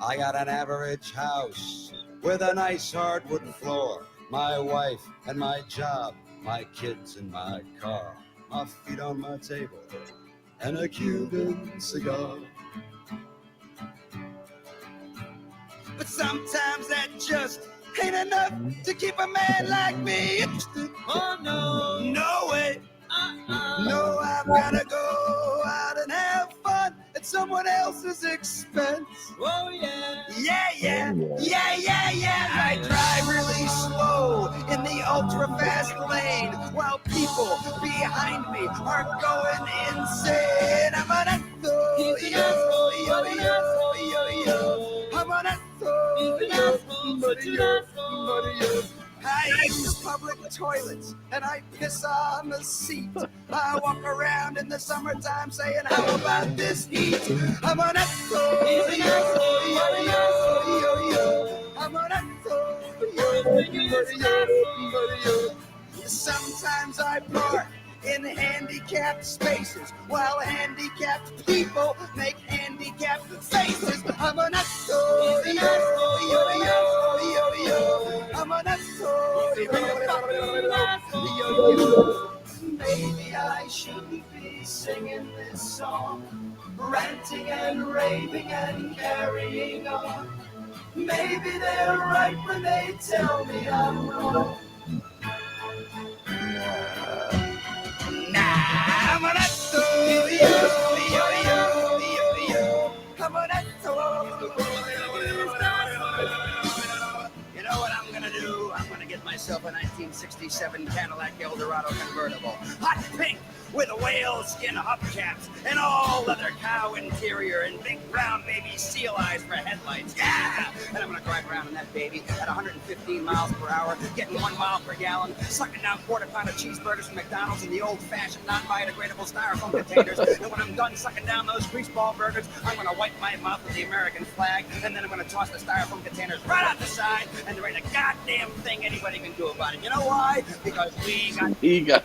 I got an average house with a nice hardwood floor. My wife and my job, my kids and my car. My feet on my table and a Cuban cigar. But sometimes that just ain't enough to keep a man like me interested. Oh no, no way. No, I've gotta go out and have fun at someone else's expense. Oh yeah. Yeah. I drive really slow in the ultra fast lane while people behind me are going insane. I'm gonna go, yo. I'm gonna I use public toilets and I piss on the seat. I walk around in the summertime saying, how about this heat? I'm on a I'm on a Sometimes I park in handicapped spaces while handicapped people make handicapped faces. I'm an I'm an Maybe I shouldn't be singing this song, ranting and raving and carrying on. Maybe they're right when they tell me I'm wrong. I'm an 1967 Cadillac Eldorado convertible. Hot pink with whale skin hubcaps and all leather cow interior and big brown baby seal eyes for headlights. Yeah! And I'm gonna drive around in that baby at 115 miles per hour, getting 1 mile per gallon, sucking down quarter-pounder cheeseburgers from McDonald's in the old-fashioned, non-biodegradable styrofoam containers. And when I'm done sucking down those greaseball burgers, I'm gonna wipe my mouth with the American flag, and then I'm gonna toss the styrofoam containers right out the side, and there ain't a goddamn thing anybody can do about it. You know why? Because we got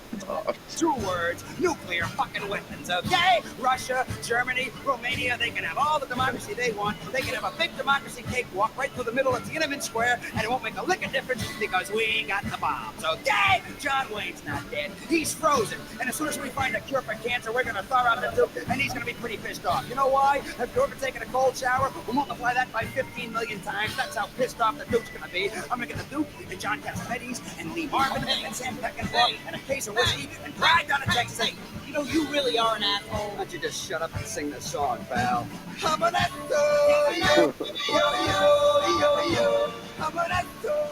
2 words: nuclear fucking weapons, okay? Russia, Germany, Romania, they can have all the democracy they want. They can have a big democracy cakewalk right through the middle of Tiananmen Square, and it won't make a lick of difference because we got the bombs, okay? John Wayne's not dead. He's frozen. And as soon as we find a cure for cancer, we're going to thaw out the Duke, and he's going to be pretty pissed off. You know why? Have you ever taken a cold shower? We'll multiply that by 15 million times. That's how pissed off the Duke's going to be. I'm going to get the Duke and John Cassavetes and Lee Marvin and Sam Peckinpah and a case of whiskey and drive down to Texas. Hey, you know, you really are an asshole. Why don't you just shut up and sing this song, pal? I'm an asshole, yo, yo, yo, yo, yo. I'm an asshole.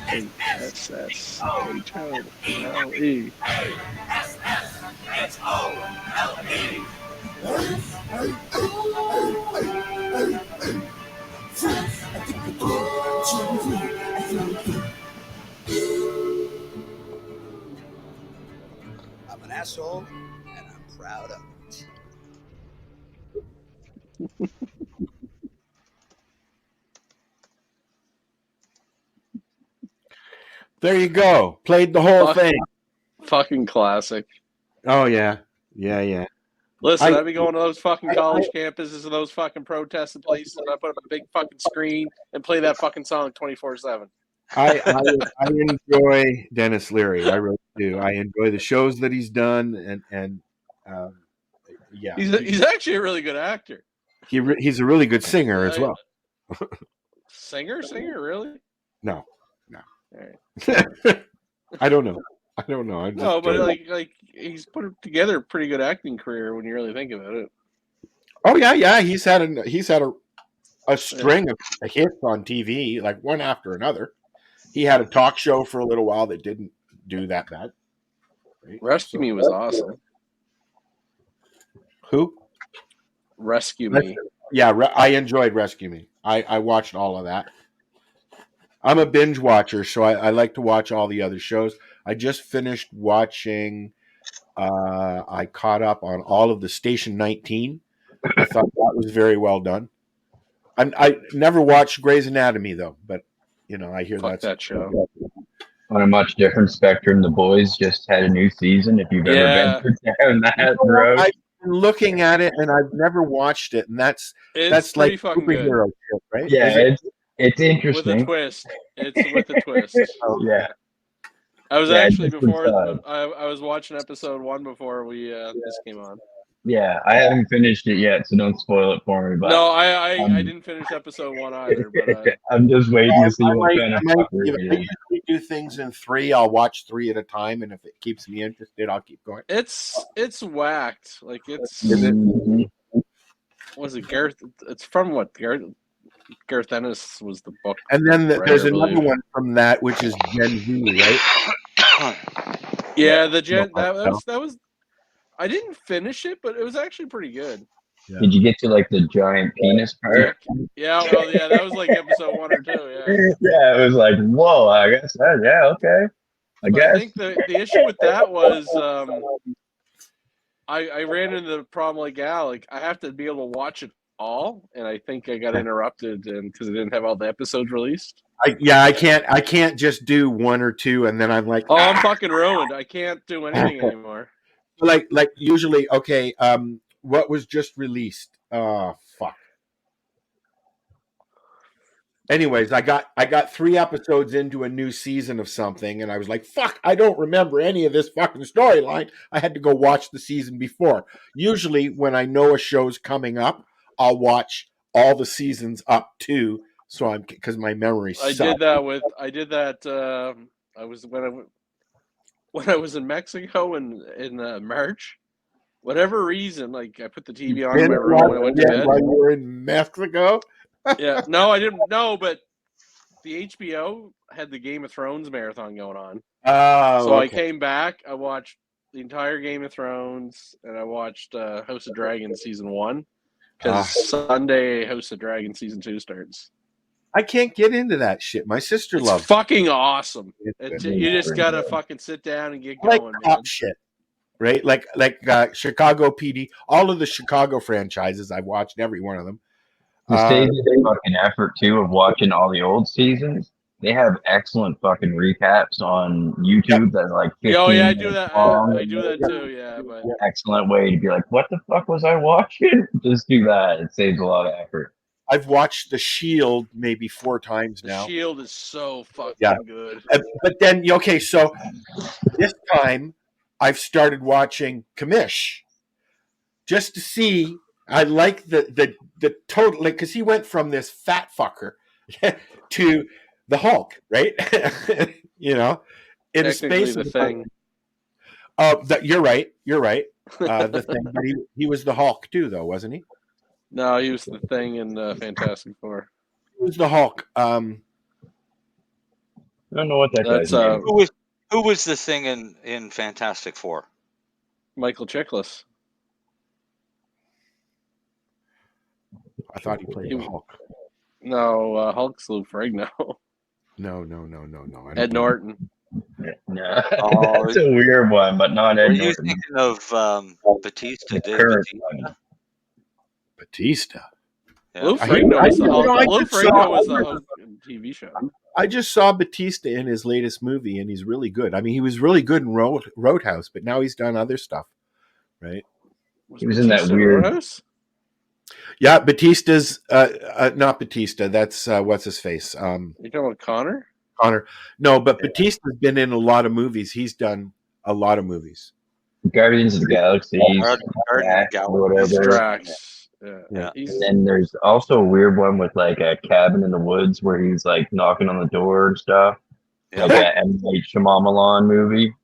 Hey, S-S-H-O-L-E. S-S-H-O-L-E. I'm an asshole, and I'm proud of it. There you go. Played the whole thing. Fucking classic. Oh yeah, yeah. Listen, I'd be going to those fucking college campuses and those fucking protesting places, and I put up a big fucking screen and play that fucking song 24/7. I enjoy Dennis Leary. I really do. I enjoy the shows that he's done, and yeah, he's actually a really good actor. He's a really good singer as well. Singer, really? No. All right. I don't know. No, but like he's put together a pretty good acting career when you really think about it. Oh yeah. He's had a string of hits on TV, like one after another. He had a talk show for a little while that didn't do that bad. Right? Rescue Me was awesome. Who? Rescue Me. Yeah, I enjoyed Rescue Me. I watched all of that. I'm a binge watcher, so I like to watch all the other shows. I just finished watching. I caught up on all of the Station 19. I thought that was very well done. I never watched Grey's Anatomy though, but you know I hear that show. On a much different spectrum, The Boys just had a new season. If you've ever been down that road, I've been looking at it and I've never watched it, and that's like superhero shit, right? Yeah, it's interesting. With a twist. It's with a twist. Yeah. I was actually before I was watching episode 1 before we this came on. Yeah, I haven't finished it yet, so don't spoil it for me. But no, I didn't finish episode 1 either. But I'm just waiting to see what kind of. I usually do things in 3. I'll watch 3 at a time, and if it keeps me interested, I'll keep going. It's whacked. Like it's. Was it Gareth? It's from what Gareth Ennis was the book. And then there's another one from that, which is Gen Z, right? Yeah, the Gen that was. I didn't finish it, but it was actually pretty good. Yeah. Did you get to like the giant penis part? Yeah, well, yeah, that was like episode 1 or 2. Yeah. Yeah, it was like, whoa, I guess that. Yeah, okay. I guess. I think the issue with that was I ran into the problem like Al. Like I have to be able to watch it all, and I think I got interrupted because I didn't have all the episodes released. I can't just do 1 or 2, and then I'm like, oh, I'm fucking ruined. I can't do anything anymore. Like usually, okay. What was just released? Oh fuck. Anyways, I got 3 episodes into a new season of something, and I was like, fuck, I don't remember any of this fucking storyline. I had to go watch the season before. Usually, when I know a show's coming up, I'll watch all the seasons up to. So because my memory sucks. I did that. I was when I was in Mexico in March, whatever reason, like I put the TV on in my room when I went to bed. While you were in Mexico? Yeah, no, I didn't know, but the HBO had the Game of Thrones marathon going on. Oh, so I okay. came back. I watched the entire Game of Thrones, and I watched House of Dragons season 1 because Sunday House of Dragons season 2 starts. I can't get into that shit. My sister It's loves fucking awesome. it. You just gotta fucking sit down and get I like going, cop man. shit, right? Like Chicago PD, all of the Chicago franchises. I've watched every one of them. The stage is fucking effort too of watching all the old seasons. They have excellent fucking recaps on YouTube that are like 15 Oh yeah, I do that. long. I do that too. Yeah, but Excellent way to be like, what the fuck was I watching? Just do that. It saves a lot of effort. I've watched The Shield maybe 4 times The now. Shield is so fucking good. But then, okay, so this time I've started watching Commish just to see. I like the total, like, because he went from this fat fucker to the Hulk, right? You know, in a space the of Thing. You're right. The Thing, but he was the Hulk too, though, wasn't he? No, he was the Thing in Fantastic Four. He was the Hulk. I don't know what that guy's name. Who was the Thing in Fantastic Four? Michael Chiklis. I thought he played the Hulk. No, Hulk's Lou Ferrigno. No. Ed Norton. No, that's a weird one, but not Ed Norton. Were you thinking of Batista? Batista. Yeah. Lou Ferrigno was the Hulk. Lou Ferrigno was the Hulk TV show. I just saw Batista in his latest movie, and he's really good. I mean, he was really good in Roadhouse, but now he's done other stuff, right? He was in that weird. Roadhouse? Yeah, Batista's not Batista. That's what's his face. You talking about Connor? Connor. No, but Batista's been in a lot of movies. He's done a lot of movies. Guardians of the Galaxy, whatever. Drax. Yeah. And then there's also a weird one with like a cabin in the woods where he's like knocking on the door and stuff. Like a M. Night Shyamalan movie.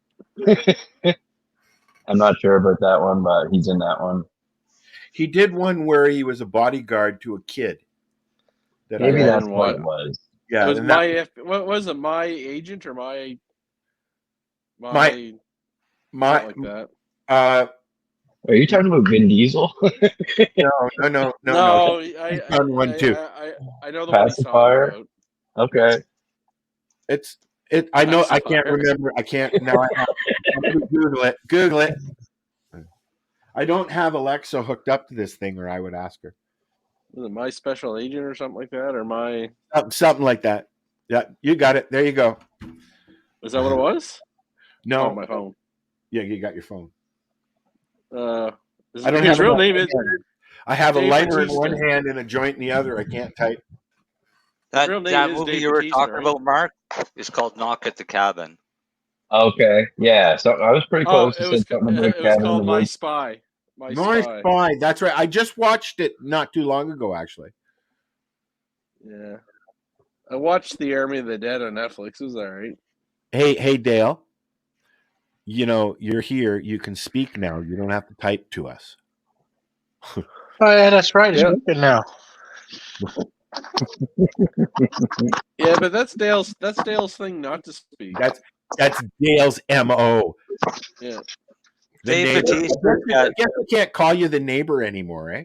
I'm not sure about that one, but he's in that one. He did one where he was a bodyguard to a kid. Maybe that's what it was. Yeah, it was what was it? My Agent or my like that. Are you talking about Vin Diesel? No. I one too. I know the Pacifier. One okay. I know. I can't remember. I can't now. Google it. I don't have Alexa hooked up to this thing, or I would ask her. Was it My Special Agent or something like that, or my something like that? Yeah, you got it. There you go. Is that what it was? No, my phone. Yeah, you got your phone. I don't his have real a name is. I have a Dave lighter in Bautista. one hand and a joint in the other. I can't type. That real name is movie Dave you were Bautista, talking right? about, Mark, is called Knock at the Cabin. Okay. Yeah. So I was pretty close to saying something about it was cabin in called the My woods. Spy. My Spy. That's right. I just watched it not too long ago, actually. Yeah, I watched The Army of the Dead on Netflix. It was all right. Hey, Dale. You know, you're here. You can speak now. You don't have to type to us. Oh yeah, that's right. It's working now. Yeah, but that's Dale's thing not to speak. That's Dale's MO. Yeah. Dave Bautista. I guess we can't call you the neighbor anymore, eh?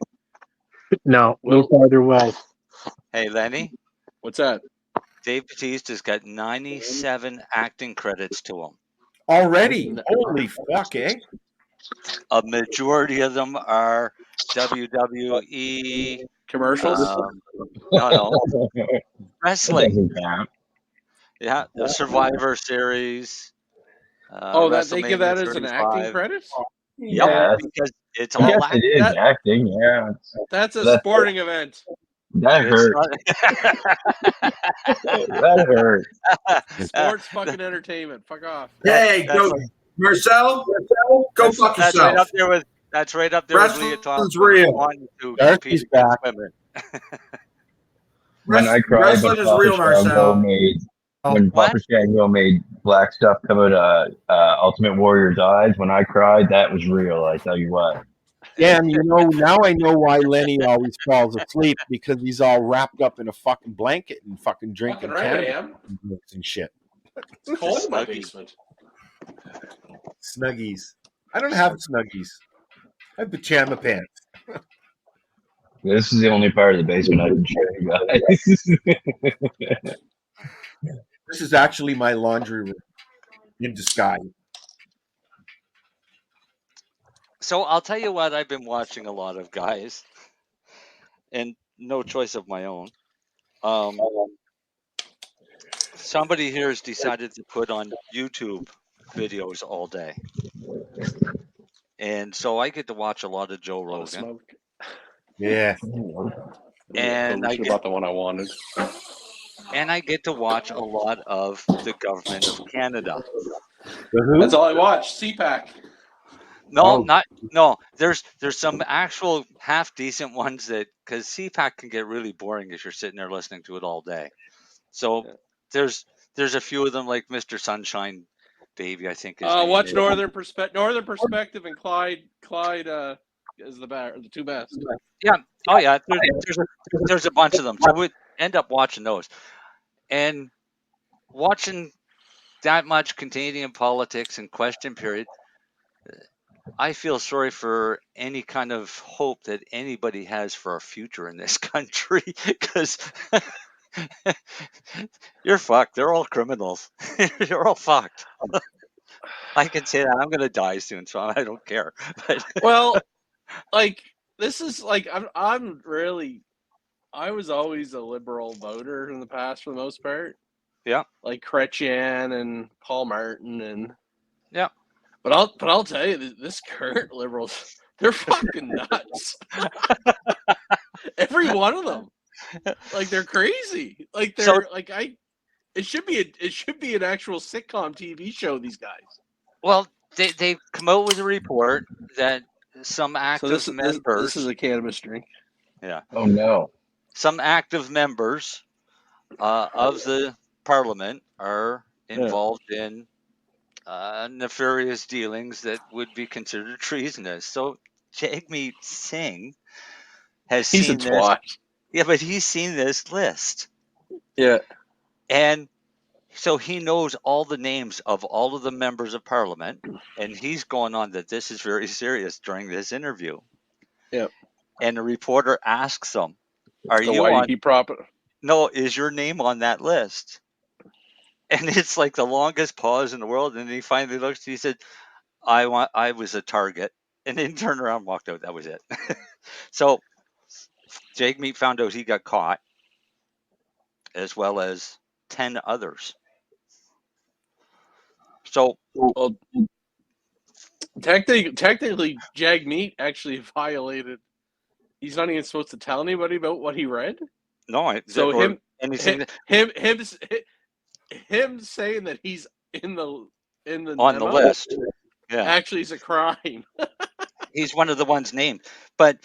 No, no farther away. Hey, Lenny. What's that? Dave Bautista's got 97 acting credits to him. Already? Holy fuck, eh? A majority of them are WWE commercials. No. Wrestling. Doesn't count. Yeah, the Survivor Series. That they give that as an 35. acting credit? Yep, Yeah. because it's I guess all it is acting. Yeah. That's a sporting event. That hurt. That hurt. Sports fucking entertainment. Fuck off. Hey, go, Marcel, go fuck That's yourself. right up there with. That's right up there with Leah Wrestling's Thompson. real. Wanting to Darcy's compete back. against women. When I cried, Wrestling is real, Marcel. When Papa Shango made black stuff come out, Ultimate Warrior dies. When I cried, that was real. I tell you what. Yeah, and now I know why Lennie always falls asleep, because he's all wrapped up in a fucking blanket and fucking drinking Fucking right I cannabis am. and shit. It's cold in my basement. Snuggies. I don't have Snuggies. I have pajama pants. This is the only part of the basement I can show you guys. This is actually my laundry room in disguise. So I'll tell you what I've been watching a lot of, guys, and no choice of my own. Somebody here has decided to put on YouTube videos all day. And so I get to watch a lot of Joe Rogan. Yeah. And I should have bought the one I wanted. And I get to watch a lot of the government of Canada. That's all I watch. CPAC. No, no. There's some actual half decent ones that, because CPAC can get really boring if you're sitting there listening to it all day. So there's a few of them, like Mr. Sunshine Baby, I think. Watch Northern Perspective and Clyde is the two best. Yeah. Oh yeah. There's a bunch of them. So we end up watching those, and watching that much Canadian politics and question period. I feel sorry for any kind of hope that anybody has for a future in this country, because you're fucked. They're all criminals. You're all fucked. I can say that. I'm going to die soon, so I don't care. But well, like, this is like, I was always a liberal voter in the past for the most part. Yeah. Like Chrétien and Paul Martin and yeah. But I'll tell you, this current liberals, they're fucking nuts. Every one of them, like, they're crazy. Like it should be an actual sitcom TV show. These guys. Well, they come out with a report that some active members. This is a cannabis drink. Yeah. Oh no. Some active members of the Parliament are involved in nefarious dealings that would be considered treasonous. So Jagmeet Singh has seen this. Twat. Yeah, but he's seen this list. Yeah. And so he knows all the names of all of the members of Parliament, and he's going on that this is very serious during this interview. Yeah. And the reporter asks him, "Are So you why on? he proper? No, is your name on that list?" And it's like the longest pause in the world. And then he finally looks, he said, I was a target. And then turned around and walked out. That was it. So Jagmeet found out he got caught, as well as 10 others. So technically Jagmeet actually violated. He's not even supposed to tell anybody about what he read. No, him saying that he's in the on the list, yeah, actually is a crime. He's one of the ones named, but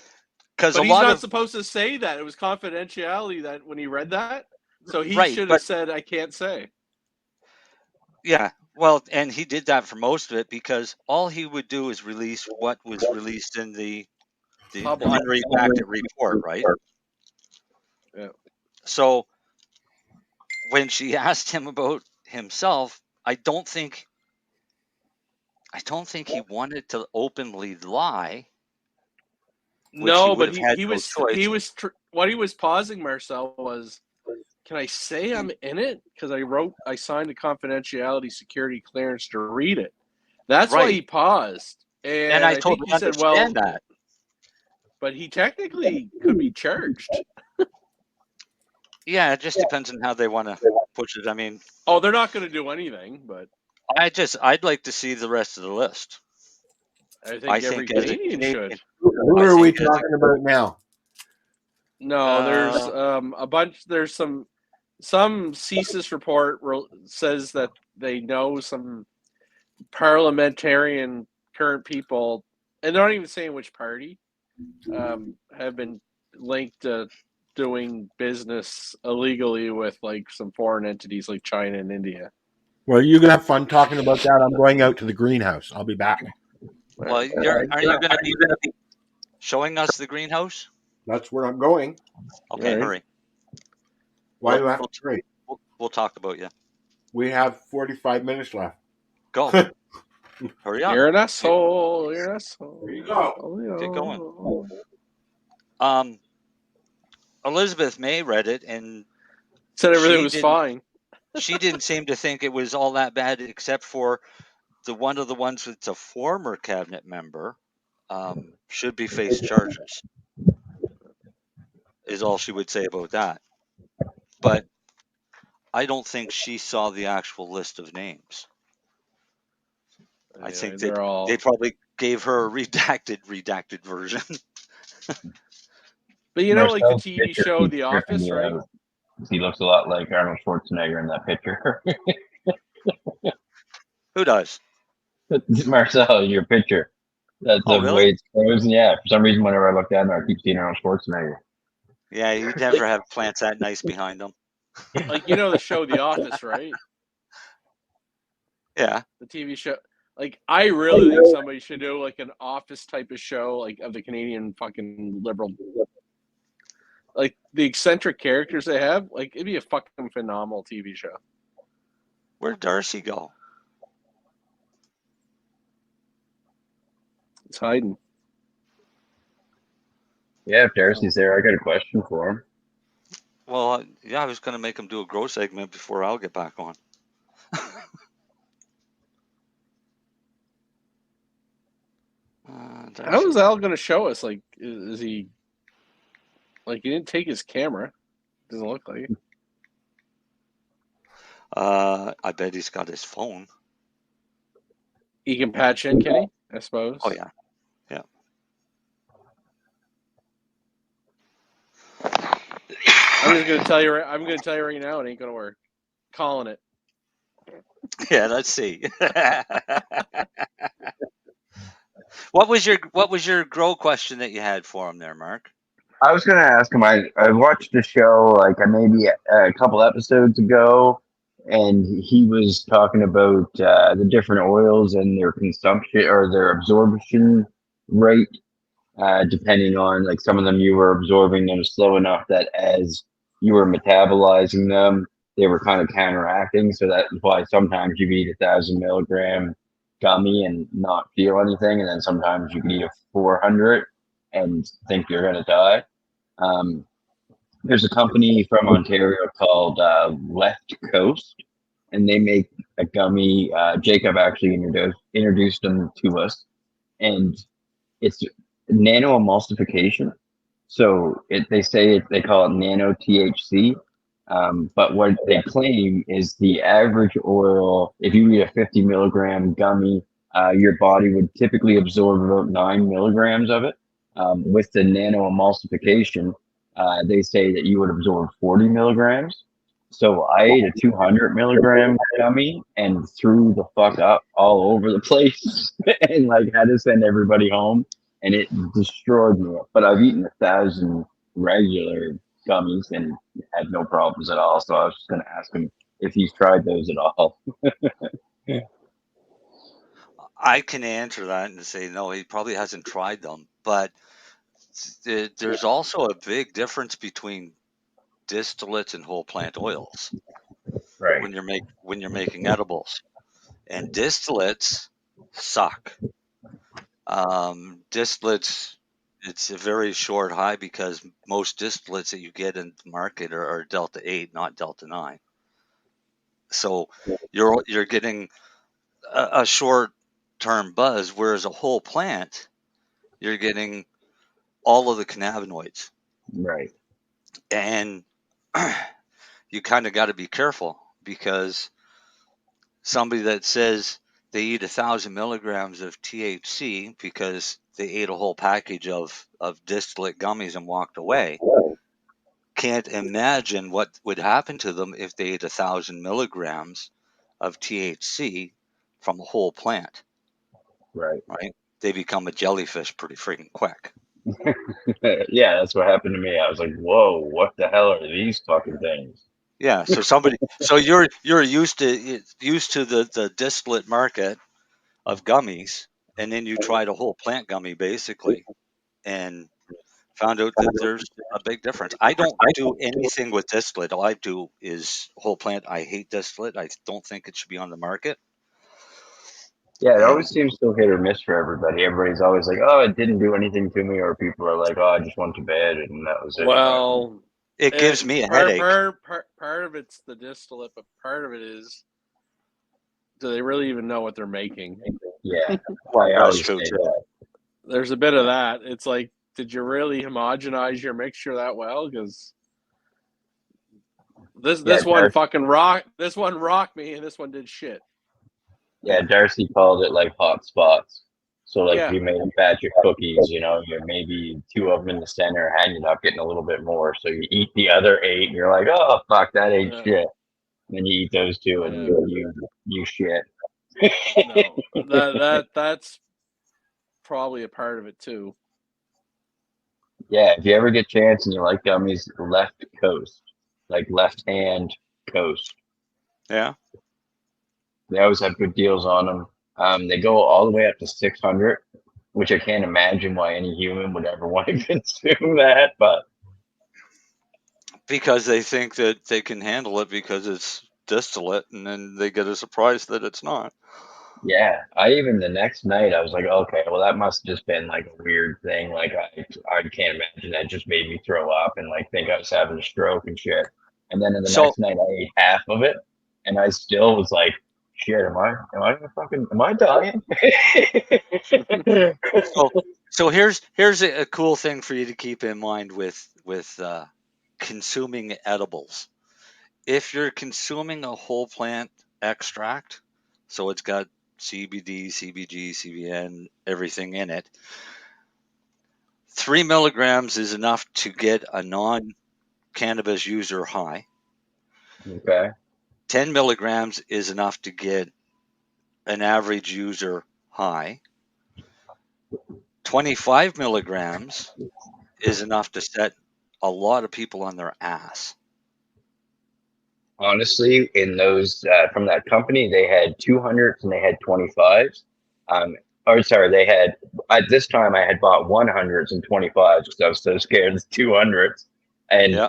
because he's not supposed to say that. It was confidentiality that when he read that, so he should have said, "I can't say." Yeah, well, and he did that for most of it, because all he would do is release what was released in the unredacted report, right? Yeah. So when she asked him about himself, I don't think he wanted to openly lie. No, but what he was pausing, Marcel, was, can I say I'm in it? Because I signed a confidentiality security clearance to read it. That's why he paused. And I told him to understand that. But he technically could be charged. Yeah, it just depends on how they want to push it. I mean, they're not going to do anything, but I'd like to see the rest of the list. I think every Canadian should. Who are we talking about now? No, there's a bunch. There's some CSIS report says that they know some parliamentarian current people, and they're not even saying which party, have been linked to doing business illegally with like some foreign entities like China and India. Well, you can have fun talking about that. I'm going out to the greenhouse. I'll be back. Well, are you going to be showing us the greenhouse? That's where I'm going. Okay, Right. hurry. Why do I have to hurry? We'll talk about you. We have 45 minutes left. Go. Hurry up. You're an asshole. You're an asshole. There you go. Get going. Elizabeth May read it and said everything was fine. She didn't seem to think it was all that bad, except for one of the ones that's a former cabinet member should be face charges. Is all she would say about that. But I don't think she saw the actual list of names. I think they probably gave her a redacted version. But you know, like the Marcel's TV picture show keeps The Office, tripping me right? out. He looks a lot like Arnold Schwarzenegger in that picture. Who does? Marcel, your picture. That's the really? way it's frozen. Yeah, for some reason, whenever I look down there, I keep seeing Arnold Schwarzenegger. Yeah, you never have plants that nice behind them. Like, you know the show The Office, right? Yeah. The TV show. Like, I really think somebody should do like an Office type of show, like of the Canadian fucking Liberal. Like the eccentric characters they have, like it'd be a fucking phenomenal TV show. Where'd Darcy go? It's hiding. Yeah, if Darcy's there, I got a question for him. Well, yeah, I was going to make him do a grow segment before I'll get back on. How is Al going to show us? Like, is he? Like, he didn't take his camera. Doesn't look like it. I bet he's got his phone. He can patch in, can he? I suppose. Oh yeah, yeah. I'm just going to tell you. I'm going to tell you right now, it ain't going to work. Calling it. Yeah, let's see. What was your grow question that you had for him there, Mark? I was going to ask him. I watched the show like maybe a couple episodes ago, and he was talking about the different oils and their consumption or their absorption rate, depending on like some of them you were absorbing them slow enough that as you were metabolizing them, they were kind of counteracting. So that's why sometimes you eat 1,000 milligram gummy and not feel anything, and then sometimes you can eat a 400 and think you're going to die. There's a company from Ontario called Left Coast, and they make a gummy. Jacob actually introduced them to us, and it's nano emulsification. So they call it nano THC. But what they claim is the average oil, if you eat a 50 milligram gummy, your body would typically absorb about 9 milligrams of it. With the nano emulsification, they say that you would absorb 40 milligrams. So I ate a 200 milligram gummy and threw the fuck up all over the place and like had to send everybody home, and it destroyed me. But I've eaten 1,000 regular gummies and had no problems at all. So I was just going to ask him if he's tried those at all. I can answer that and say no, he probably hasn't tried them. But there's also a big difference between distillates and whole plant oils. Right. When you're making edibles, and distillates suck. Distillates, it's a very short high because most distillates that you get in the market are Delta 8, not Delta 9. So you're getting a short-term buzz, whereas a whole plant, you're getting all of the cannabinoids. Right. And you kind of got to be careful, because somebody that says they eat 1,000 milligrams of THC because they ate a whole package of distillate gummies and walked away can't imagine what would happen to them if they ate 1,000 milligrams of THC from a whole plant. Right. They become a jellyfish pretty freaking quick. Yeah, that's what happened to me. I was like, whoa, what the hell are these fucking things? Yeah, so you're used to the distillate market of gummies, and then you tried a whole plant gummy basically, and found out that there's a big difference. I don't do anything with distillate. All I do is whole plant. I hate distillate. I don't think it should be on the market. Yeah, it always seems so hit or miss for everybody. Everybody's always like, "Oh, it didn't do anything to me," or people are like, "Oh, I just went to bed and that was it." Well, it gives me a headache. Part of it's the distillate, but part of it is, do they really even know what they're making? Yeah, that's true too. There's a bit of that. It's like, did you really homogenize your mixture that well? Because this one fucking rocked. This one rocked me, and this one did shit. Yeah, Darcy called it like hot spots. So like if you made a batch of cookies, you know, you're maybe 2 of them in the center and you're not getting a little bit more. So you eat the other 8 and you're like, oh fuck, that ain't shit. And then you eat those 2 and you shit. No, that's probably a part of it too. Yeah, if you ever get a chance and you like gummies, left coast, like left hand coast. Yeah. They always have good deals on them. They go all the way up to 600, which I can't imagine why any human would ever want to consume that, but because they think that they can handle it because it's distillate, and then they get a surprise that it's not. Yeah, the next night I was like, okay, well that must have just been like a weird thing. Like I can't imagine that just made me throw up and like think I was having a stroke and shit. And then next night I ate half of it, and I still was like, shit, am I dying? So here's a cool thing for you to keep in mind with consuming edibles. If you're consuming a whole plant extract, so it's got CBD, CBG, CBN, everything in it, 3 milligrams is enough to get a non-cannabis user high. Okay. 10 milligrams is enough to get an average user high. 25 milligrams is enough to set a lot of people on their ass. Honestly, in those from that company, they had 200s and they had 25s. They had at this time I had bought 100s and 25s because I was so scared of the 200s. And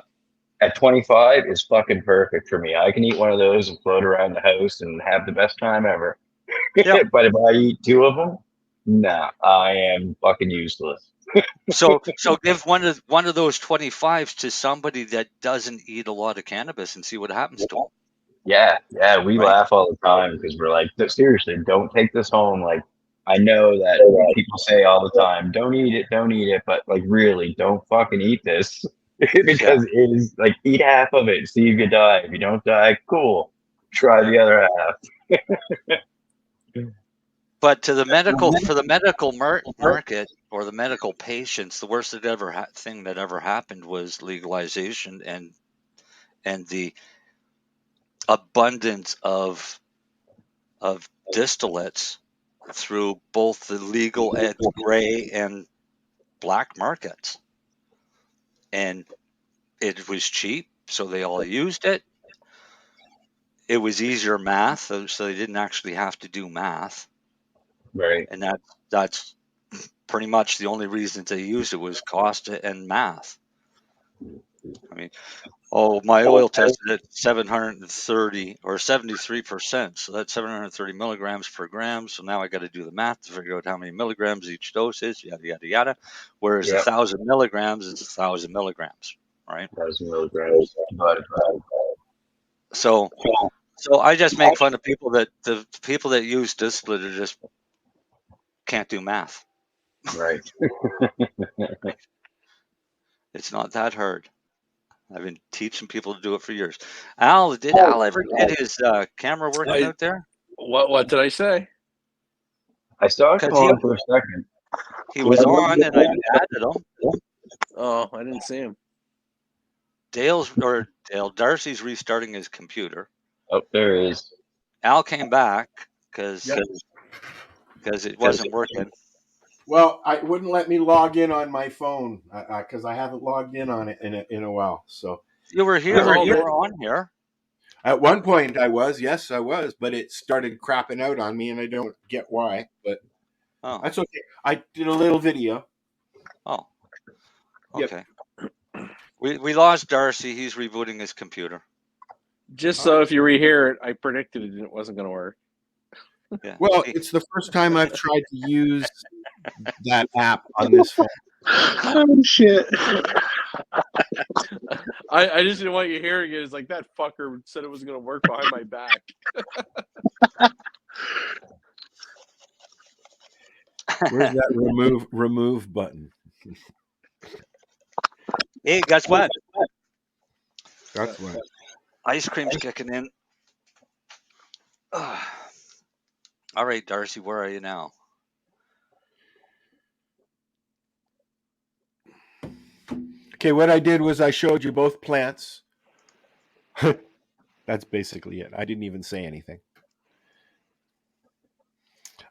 at 25 is fucking perfect for me. I can eat one of those and float around the house and have the best time ever. But if I eat 2 of them, nah, I am fucking useless. So give one of those 25s to somebody that doesn't eat a lot of cannabis and see what happens to them. Yeah, we laugh all the time because we're like, seriously, don't take this home. Like, I know that people say all the time, don't eat it, but like, really, don't fucking eat this because it is like, eat half of it, see if you die. If you don't die, cool. Try the other half. But for the medical market or the medical patients, the worst thing that ever happened was legalization and the abundance of distillates through both the legal and gray and black markets. And it was cheap, so they all used it. It was easier math, so they didn't actually have to do math. Right. And that's pretty much the only reason they used it was cost and math. I mean, my oil tested at 730 or 73%, so that's 730 milligrams per gram. So now I got to do the math to figure out how many milligrams each dose is, yada yada yada. Whereas 1,000 milligrams is 1,000 milligrams, right? 1,000 milligrams. So I just make fun of people that the people that use distillate are just can't do math. Right. It's not that hard. I've been teaching people to do it for years. Al ever get his camera working out there? What did I say? I saw it on for a second. He was on, and I added him. Oh, I didn't see him. Darcy's restarting his computer. Oh, there he is. Al came back because it wasn't working. Well, it wouldn't let me log in on my phone because I haven't logged in on it in a while. So you were here. You were on here. At one point, I was. Yes, I was. But it started crapping out on me, and I don't get why. But that's okay. I did a little video. Oh, okay. We lost Darcy. He's rebooting his computer. Just so if you rehear it, I predicted it and it wasn't going to work. Yeah. Well, it's the first time I've tried to use that app on this phone. Oh shit! I just didn't want you hearing it. It's like that fucker said it was going to work behind my back. Where's that remove button? Hey, guess what? That's what. Ice cream's kicking in. All right, Darcy, where are you now? Okay, what I did was I showed you both plants. That's basically it. I didn't even say anything.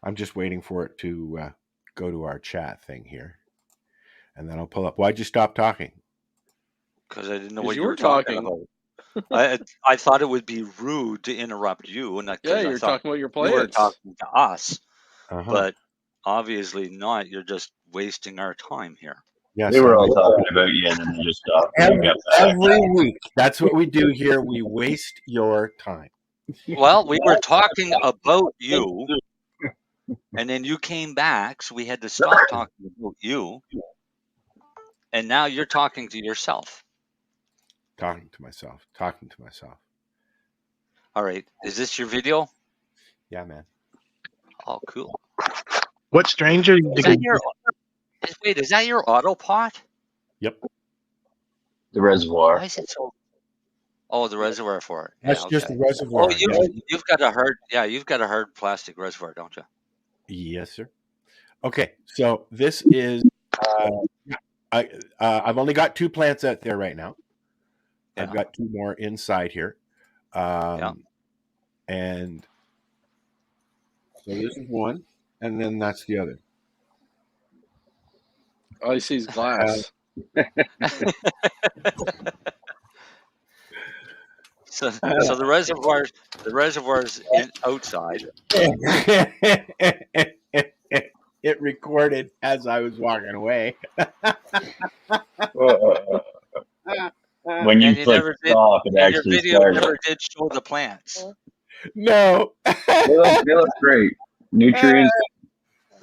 I'm just waiting for it to go to our chat thing here. And then I'll pull up. Why'd you stop talking? Because I didn't know what you were talking about. I thought it would be rude to interrupt you. And you're talking about your plants. You were talking to us. Uh-huh. But obviously not. You're just wasting our time here. Yes, they were all talking about you, and then they just stopped. Every week. That's what we do here. We waste your time. Well, we were talking about you, and then you came back, so we had to stop talking about you. And now you're talking to yourself. Talking to myself. All right. Is this your video? Yeah, man. Oh, cool. What stranger? Wait, is that your autopot? Yep. The reservoir. Why is it so? Oh, the reservoir for it. That's just the reservoir. Oh, you've got a hard. Yeah, you've got a hard plastic reservoir, don't you? Yes, sir. Okay, so this is. I've only got 2 plants out there right now. Yeah. I've got 2 more inside here. And so this is one, and then that's the other. All I see is glass. So the reservoir's outside. It recorded as I was walking away. When you click stop, it actually your video started. never did show the plants. No. They look great. Nutrients.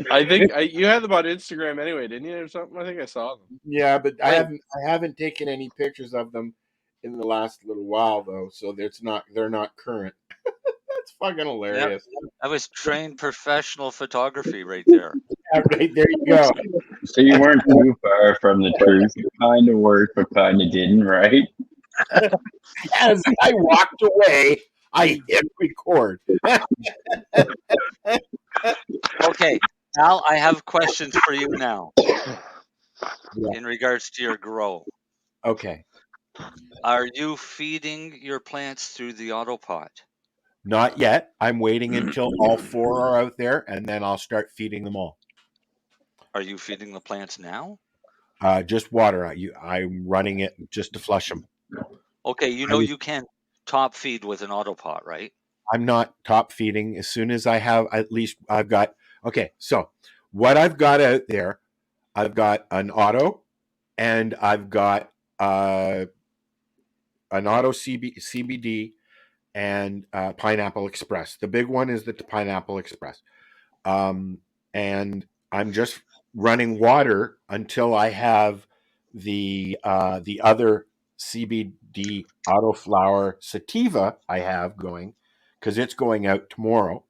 I think you had them on Instagram anyway, didn't you, or something? I think I saw them. Yeah, but I haven't taken any pictures of them in the last little while though, so they're not current. That's fucking hilarious. Yep. That was trained professional photography right there. Yeah, right there you go. So you weren't too far from the truth. It kind of worked, but kind of didn't, right? As I walked away, I hit record. Okay, Al, I have questions for you now in regards to your grow. Okay. Are you feeding your plants through the autopot? Not yet. I'm waiting until all 4 are out there, and then I'll start feeding them all. Are you feeding the plants now? Just water. I'm running it just to flush them. Okay, you can't top feed with an autopot, right? I'm not top feeding. As soon as I have, at least I've got. Okay, so what I've got out there, I've got an auto, and I've got an auto CBD and Pineapple Express. The big one is the Pineapple Express, and I'm just running water until I have the other CBD Autoflower Sativa I have going, because it's going out tomorrow.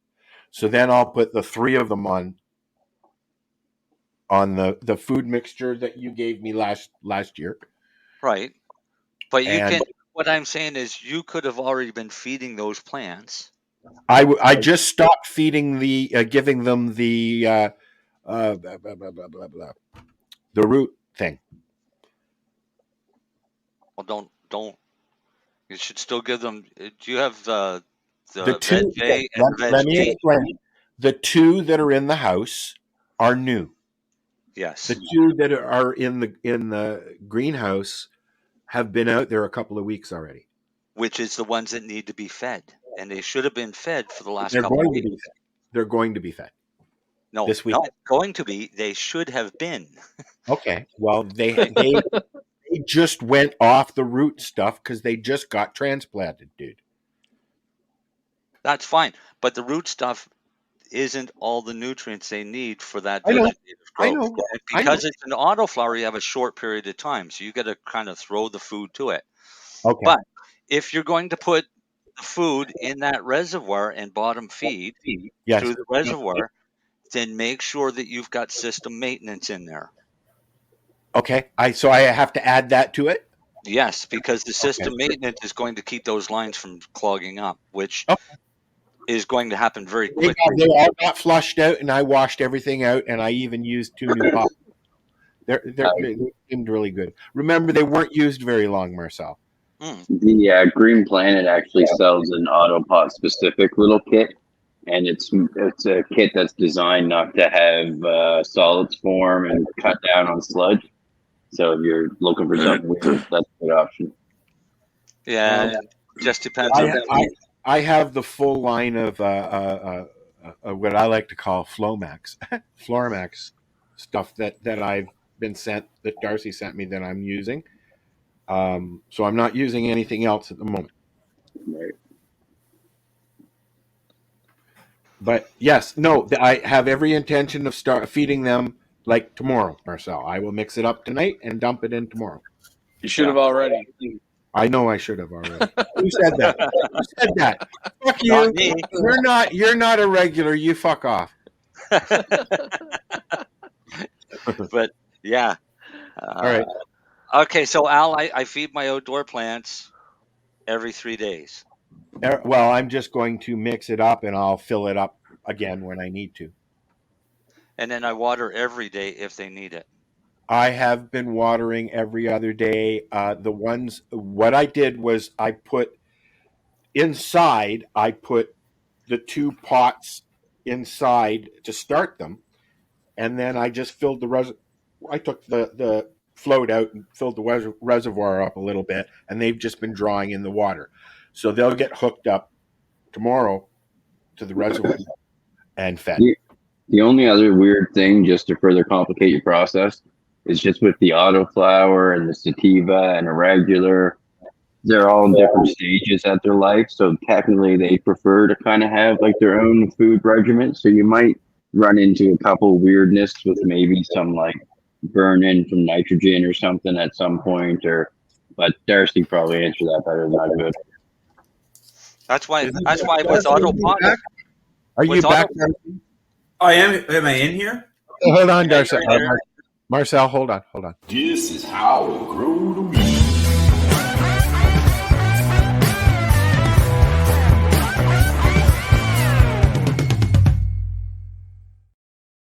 So then I'll put the 3 of them on the food mixture that you gave me last year. Right. But what I'm saying is you could have already been feeding those plants. I just stopped feeding giving them the root thing. Well, don't. You should still give them. Do you have the 2? Veg and Let me explain. The 2 that are in the house are new. Yes. The 2 that are in the greenhouse have been out there a couple of weeks already. Which is the ones that need to be fed, and they should have been fed for the last couple of weeks. They're going to be fed. No, this week? not going to be. They should have been. Okay. Well, they just went off the root stuff because they just got transplanted, dude. That's fine, but the root stuff isn't all the nutrients they need for that I know. vegetative growth. I know. And because it's an autoflower, you have a short period of time, so you got to kind of throw the food to it. Okay. But if you're going to put the food in that reservoir and bottom feed Yes. through the reservoir, then make sure that you've got system maintenance in there. Okay. So I have to add that to it? Yes, because the system maintenance is going to keep those lines from clogging up, which is going to happen very quickly. They all got flushed out, and I washed everything out, and I even used 2 new pots. They seemed really good. Remember, they weren't used very long, Marcel. The Green Planet actually sells an Autopot specific little kit, and it's a kit that's designed not to have solids form and cut down on sludge. So if you're looking for something weird, that's a good option. Yeah, just depends on I have the full line of what I like to call Floramax stuff that I've been sent, that Darcy sent me, that I'm using. So I'm not using anything else at the moment. Right. But yes, no, I have every intention of start feeding them like tomorrow, Marcel. I will mix it up tonight and dump it in tomorrow. You should have already. I know I should have already. Who said that? Who said that? Fuck you. Not me. You're not a regular. You fuck off. But yeah. All right. Okay, so Al, I feed my outdoor plants every 3 days. Well, I'm just going to mix it up, and I'll fill it up again when I need to. And then I water every day if they need it. I have been watering every other day. What I did was I put the 2 pots inside to start them, and then I just filled the reservoir. I took the float out and filled the reservoir up a little bit, and they've just been drawing in the water. So they'll get hooked up tomorrow to the reservoir and fed. The only other weird thing, just to further complicate your process, is just with the autoflower and the sativa and a regular, they're all in different stages at their life. So technically they prefer to kind of have like their own food regimen. So you might run into a couple weirdness with maybe some like burn-in from nitrogen or something at some point, but Darcy probably answered that better than I could. That's why with Autopot. Are you back? I am. Am I in here? Hold on, Darcy. Marcel, hold on. This is how we grow the weed.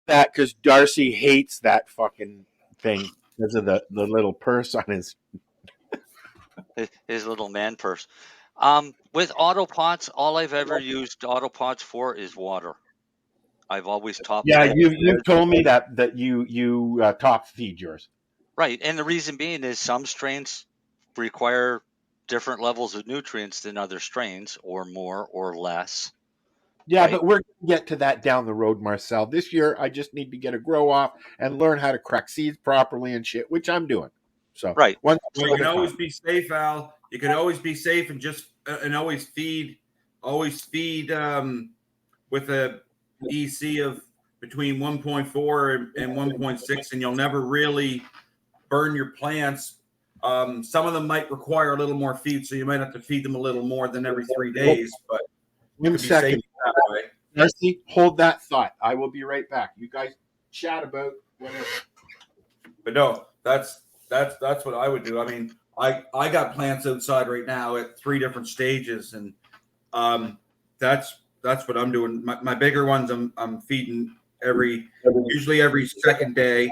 That because Darcy hates that fucking thing because of the little purse on his little man purse. With Autopots, all I've ever used Autopots for is water. I've always topped. Yeah, you told me that you top feed yours. Right, and the reason being is some strains require different levels of nutrients than other strains, or more or less. Yeah, right? But we're going to get to that down the road, Marcel. This year, I just need to get a grow off and learn how to crack seeds properly and shit, which I'm doing. So right, you can always be safe, Al. You can always be safe and just always feed with a EC of between 1.4 and 1.6, and you'll never really burn your plants. Some of them might require a little more feed, so you might have to feed them a little more than every 3 days. But 1 second, Darcy, hold that thought. I will be right back. You guys chat about whatever. But no, that's what I would do. I mean, I got plants outside right now at 3 different stages, and that's what I'm doing. My bigger ones, I'm feeding usually every second day.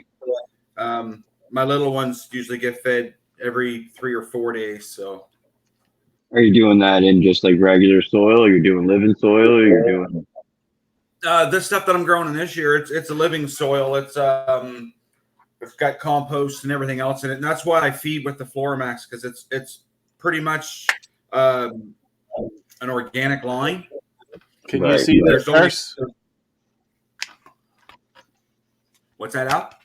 My little ones usually get fed every 3 or 4 days. So, are you doing that in just like regular soil, or you're doing living soil, or you're doing this stuff that I'm growing in this year? It's a living soil. It's got compost and everything else in it, and that's why I feed with the Floramax, because it's pretty much an organic line. Can you see the What's that out?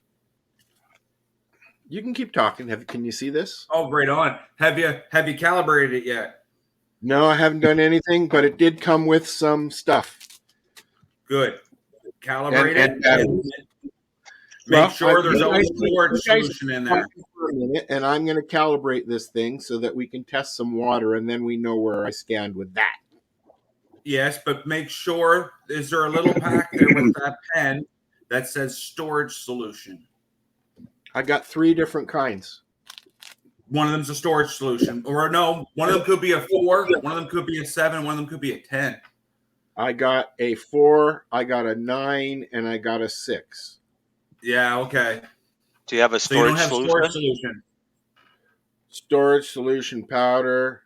You can keep talking. Can you see this? Oh, right on. Have you calibrated it yet? No, I haven't done anything, but it did come with some stuff. Good. Calibrate it. And make sure there's always storage solution in there. For a minute, and I'm going to calibrate this thing so that we can test some water, and then we know where I stand with that. Yes, but make sure, is there a little pack there with that pen that says storage solution? I got 3 different kinds. One of them's a storage solution. Or no, one of them could be a 4, one of them could be a 7, one of them could be a 10. I got a 4, I got a 9, and I got a 6. Yeah, okay. Do you have a storage solution? Storage solution. Storage solution powder.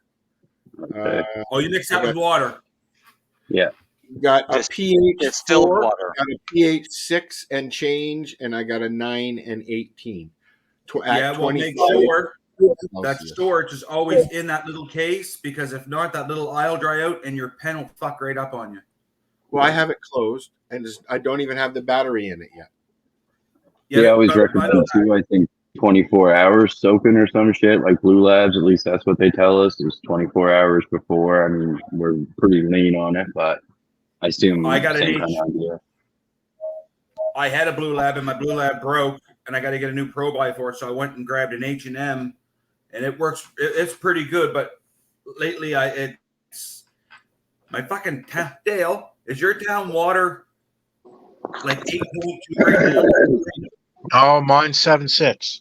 Okay. You mix that with water. Yeah. Got a pH distilled 4, water. got a pH 6 and change, and I got a 9 and 18. Make sure that storage is always in that little case, because if not, that little eye will dry out and your pen will fuck right up on you. Well, I have it closed, and I don't even have the battery in it yet. They always recommend too, I think, 24 hours soaking or some shit, like Blue Labs. At least that's what they tell us. Is 24 hours before. I mean, we're pretty lean on it, but I assume I got same kind of idea. I had a Blue Lab and my Blue Lab broke, and I got to get a new Pro Buy for it. So I went and grabbed an H&M, and it works. It's pretty good, but lately it's my fucking Dale. Is your town water like 8.2 right now? Oh, mine's 7.6.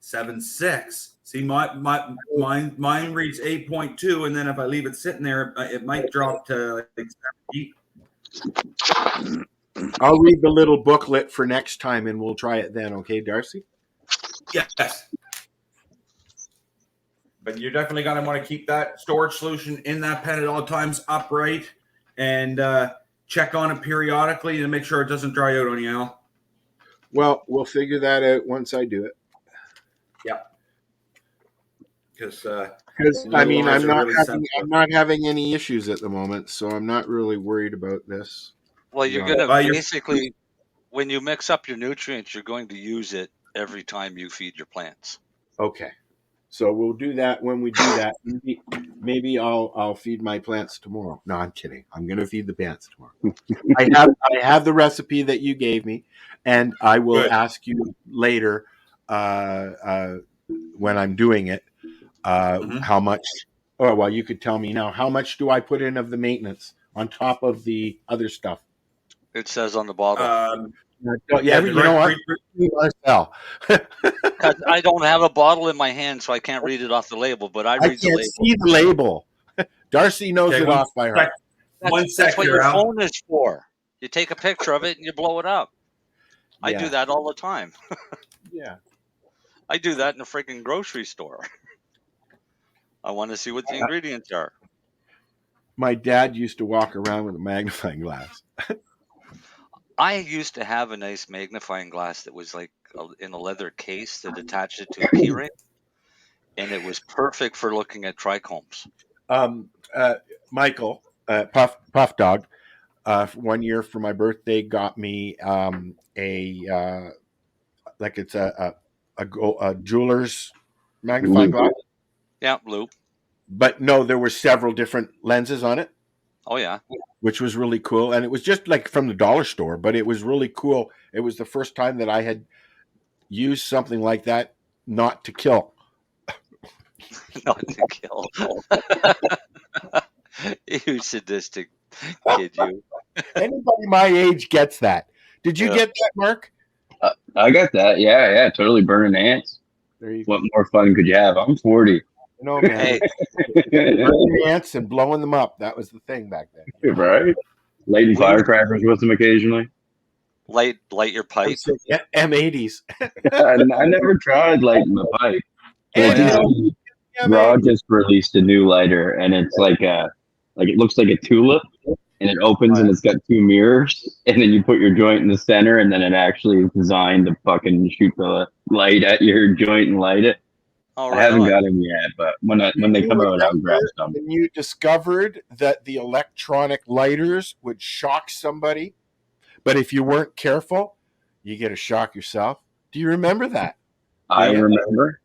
7.6. See, mine reads 8.2, and then if I leave it sitting there, it might drop to like 7. I'll read the little booklet for next time, and we'll try it then. Okay, Darcy? Yes. But you're definitely going to want to keep that storage solution in that pen at all times upright, and check on it periodically to make sure it doesn't dry out on you, Al. Well, we'll figure that out once I do it. Yeah. Because I mean, I'm not having any issues at the moment, so I'm not really worried about this. Well, you're going to basically, when you mix up your nutrients, you're going to use it every time you feed your plants. Okay. So we'll do that when we do that. Maybe I'll feed my plants tomorrow. No, I'm kidding. I'm going to feed the plants tomorrow. I have the recipe that you gave me, and I will ask you later when I'm doing it how much. Oh, well, you could tell me now. How much do I put in of the maintenance on top of the other stuff? It says on the bottle. You know what? Marcel. I don't have a bottle in my hand, so I can't read it off the label, but I read the label. See the label. Darcy knows it off by heart. That's what your phone is for. You take a picture of it and you blow it up. I do that all the time. Yeah. I do that in a freaking grocery store. I want to see what the ingredients are. My dad used to walk around with a magnifying glass. I used to have a nice magnifying glass that was like in a leather case that attached it to a key ring, and it was perfect for looking at trichomes. Michael, Puff Dog, 1 year for my birthday, got me a jeweler's magnifying glass. Yeah, blue. But no, there were several different lenses on it. Oh, yeah. Which was really cool. And it was just like from the dollar store, but it was really cool. It was the first time that I had used something like that not to kill. Not to kill. You sadistic kid, you. Anybody my age gets that. Did you get that, Mark? I got that. Yeah. Totally burning ants. There you What more fun could you have? I'm 40. No, man. Burning ants and blowing them up. That was the thing back then. Right? Lighting firecrackers with them occasionally. Light your pipe. M80s. I never tried lighting the pipe. Raw just released a new lighter, and it's like it looks like a tulip, and it opens and it's got 2 mirrors, and then you put your joint in the center, and then it actually is designed to fucking shoot the light at your joint and light it. Oh, I haven't got them yet, but when they come out, I'll grab some. When you discovered that the electronic lighters would shock somebody, but if you weren't careful, you get a shock yourself. Do you remember that? I remember.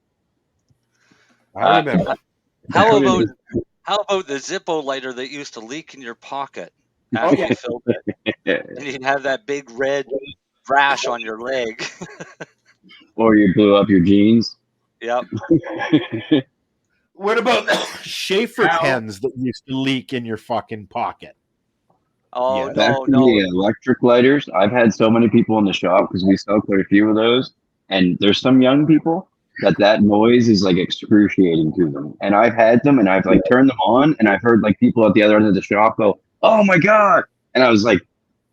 I remember. How about the Zippo lighter that used to leak in your pocket after you filled it, and you'd have that big red rash on your leg? Or you blew up your jeans. Yep. What about Schaefer pens that used to leak in your fucking pocket? Oh, Back to the electric lighters. I've had so many people in the shop because we sell quite a few of those, and there's some young people that noise is like excruciating to them. And I've had them, and I've like turned them on, and I've heard like people at the other end of the shop go, "Oh my god!" And I was like,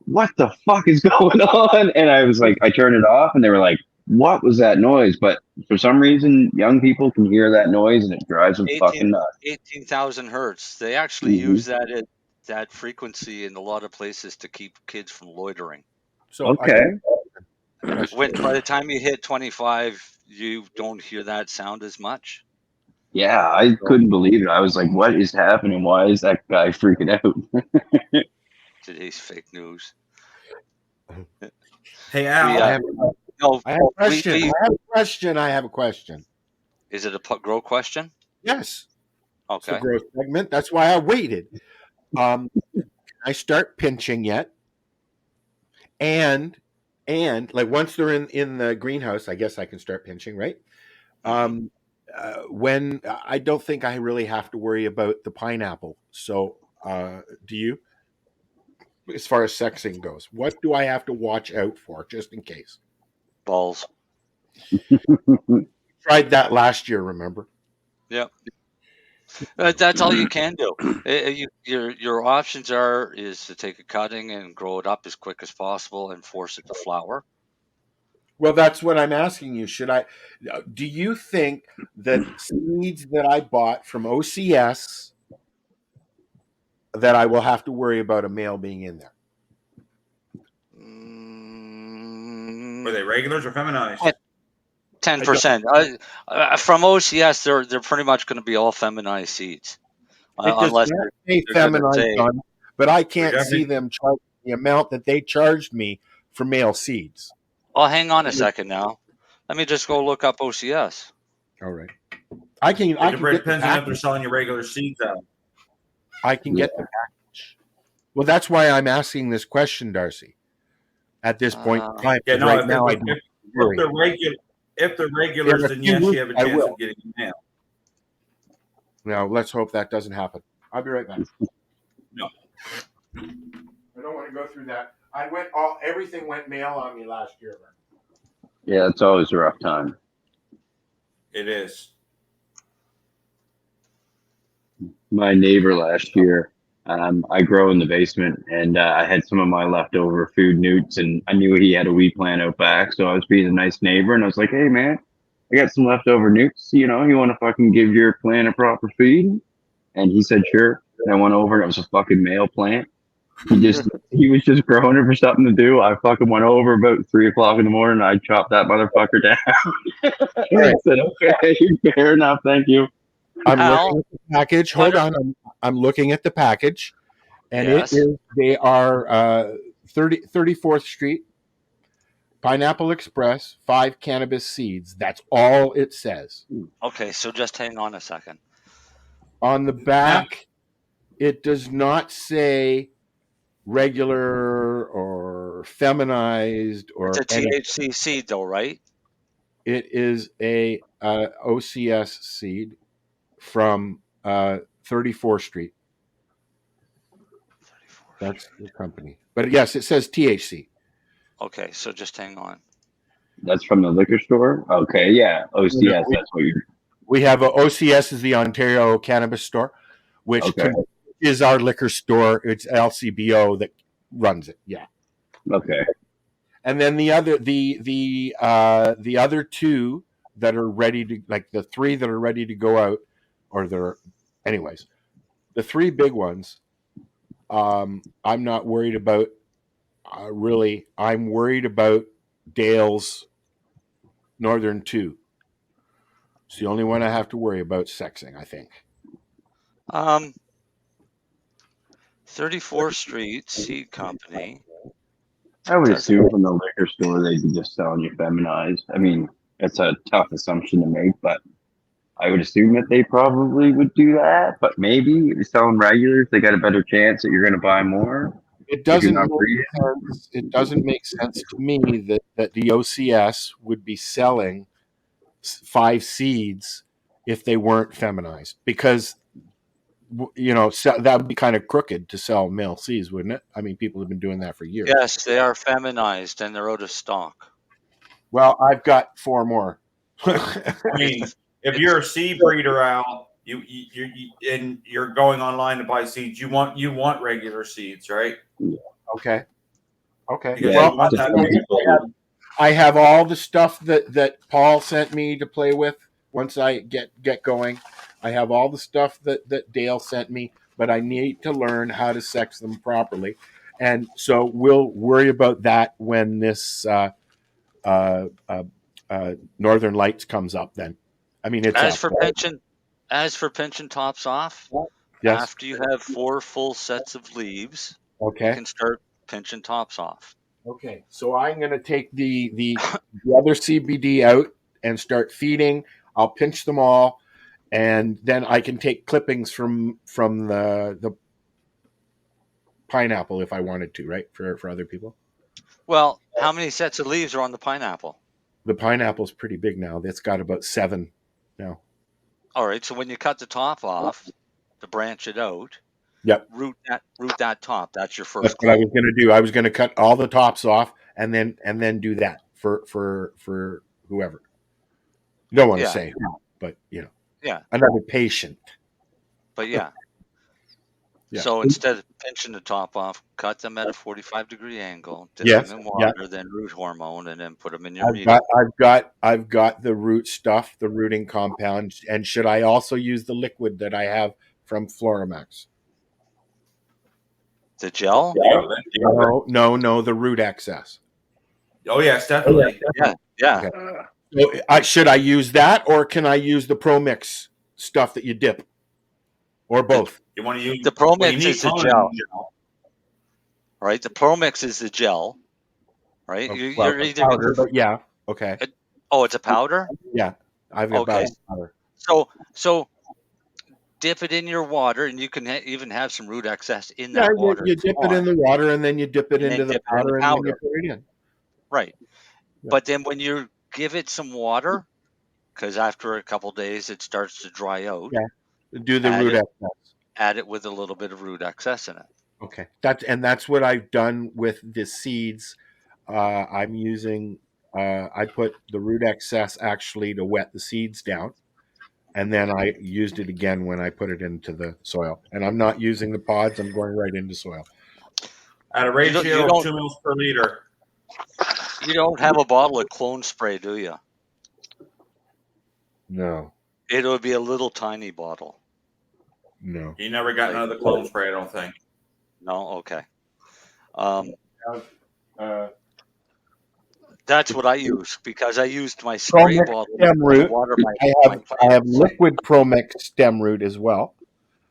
"What the fuck is going on?" And I was like, I turned it off, and they were like, "What was that noise?" But for some reason, young people can hear that noise, and it drives them fucking nuts. 18,000 hertz. They actually use that frequency in a lot of places to keep kids from loitering. So okay. When by the time you hit 25, you don't hear that sound as much. Yeah, I couldn't believe it. I was like, "What is happening? Why is that guy freaking out?" Today's fake news. Hey, Al. I have a question. Is it a grow question? Yes. Okay. It's a growth segment. That's why I waited. Can I start pinching yet? And like once they're in the greenhouse, I guess I can start pinching, right? When I don't think I really have to worry about the pineapple. So, do you? As far as sexing goes, what do I have to watch out for, just in case? Balls. Tried that last year, remember? Yep. That's all you can do. Your options is to take a cutting and grow it up as quick as possible and force it to flower. Well, that's what I'm asking you. Do you think that seeds that I bought from OCS that I will have to worry about a male being in there? Were they regulars or feminized? 10%. From OCS, they're pretty much going to be all feminized seeds. It does not say feminized on it, but I can't see them charging the amount that they charged me for male seeds. Oh, hang on a second now. Let me just go look up OCS. All right. I can It depends on if they're selling your regular seeds out. I can get the package. Well, that's why I'm asking this question, Darcy. At this point in time, right now, I don't worry. If they're regulars, then yes, you have a chance of getting them mail. Now, let's hope that doesn't happen. I'll be right back. No. I don't want to go through that. Everything went mail on me last year. Yeah, it's always a rough time. It is. My neighbor last year, I grow in the basement, and I had some of my leftover food newts, and I knew he had a weed plant out back, so I was being a nice neighbor, and I was like, "Hey, man, I got some leftover newts. You want to fucking give your plant a proper feed?" And he said, "Sure." And I went over, and it was a fucking male plant. He was just growing it for something to do. I fucking went over about 3 o'clock in the morning, and I chopped that motherfucker down. I said, "Okay, fair enough, thank you." I'm looking at the package. Hold on. I'm looking at the package, and they are 34th Street, Pineapple Express, 5 cannabis seeds. That's all it says. Okay, so just hang on a second. On the back, it does not say regular or feminized or It's a THC seed, though, right? It is a OCS seed from 34th Street. That's the company. But yes, it says THC. Okay, so just hang on. That's from the liquor store? Okay, yeah. OCS, that's what you're... We have OCS is the Ontario Cannabis Store, which is our liquor store. It's LCBO that runs it. Yeah. Okay. And then the other two that are ready to, like the 3 that are ready to go out, or they're, anyways, the 3 big ones, I'm not worried about. Really, I'm worried about Dale's Northern 2. It's the only one I have to worry about sexing, I think. 34th Street Seed Company. I would assume from the liquor store they'd be just selling you feminized. I mean, it's a tough assumption to make, but I would assume that they probably would do that. But maybe if you're selling regulars, they got a better chance that you're going to buy more. It doesn't make sense. It doesn't make sense to me that the OCS would be selling 5 seeds if they weren't feminized, because so that would be kind of crooked to sell male seeds, wouldn't it? I mean, people have been doing that for years. Yes, they are feminized and they're out of stock. Well, I've got 4 more. I mean, if you're a seed breeder, Al, and you're going online to buy seeds, you want regular seeds, right? Okay. Because Well, I have all the stuff that Paul sent me to play with. Once I get going, I have all the stuff that Dale sent me, but I need to learn how to sex them properly, and so we'll worry about that when this Northern Lights comes up. Then, I mean, it's as for pinching tops off. Yes. After you have 4 full sets of leaves, Okay. you can start pinching tops off. Okay, so I'm going to take the other CBD out and start feeding. I'll pinch them all, and then I can take clippings from the pineapple if I wanted to, right? For other people. Well, how many sets of leaves are on the pineapple? The pineapple's pretty big now. It's got about 7 now. All right, so when you cut the top off to branch it out, Yep. root that top. That's your first. That's what I was going to do. I was going to cut all the tops off and then do that for whoever. Don't want to say, but another patient. But yeah. Yeah. So instead of pinching the top off, cut them at a 45-degree angle, dip them in water, then root hormone, and then put them in your medium. I've got the root stuff, the rooting compound, and should I also use the liquid that I have from Floramax? The gel? No, the root excess. Oh yes, definitely. Yeah. Okay. So should I use that, or can I use the Pro Mix stuff that you dip, or both? You want to use the Pro Mix is the gel, right? The Pro Mix is the gel, right? You're either powder, but yeah, okay. It's a powder. Yeah, I've got powder. So dip it in your water, and you can even have some root excess in that water. You dip it in the water, and then you dip it into the powder, and then you put it in. Right. Yeah. But then when you give it some water, because after a couple days it starts to dry out. Yeah. Do the root excess. Add it with a little bit of root excess in it. Okay. That's what I've done with the seeds. I'm using. I put the root excess actually to wet the seeds down, and then I used it again when I put it into the soil. And I'm not using the pods. I'm going right into soil. At a ratio of 2 mils per liter. You don't have a bottle of clone spray, do you? No. It'll be a little tiny bottle. No. You never got another clone spray, I don't think. No? Okay. That's what I use, because I used my spray bottle stem root. to water I have liquid Promix stem root as well.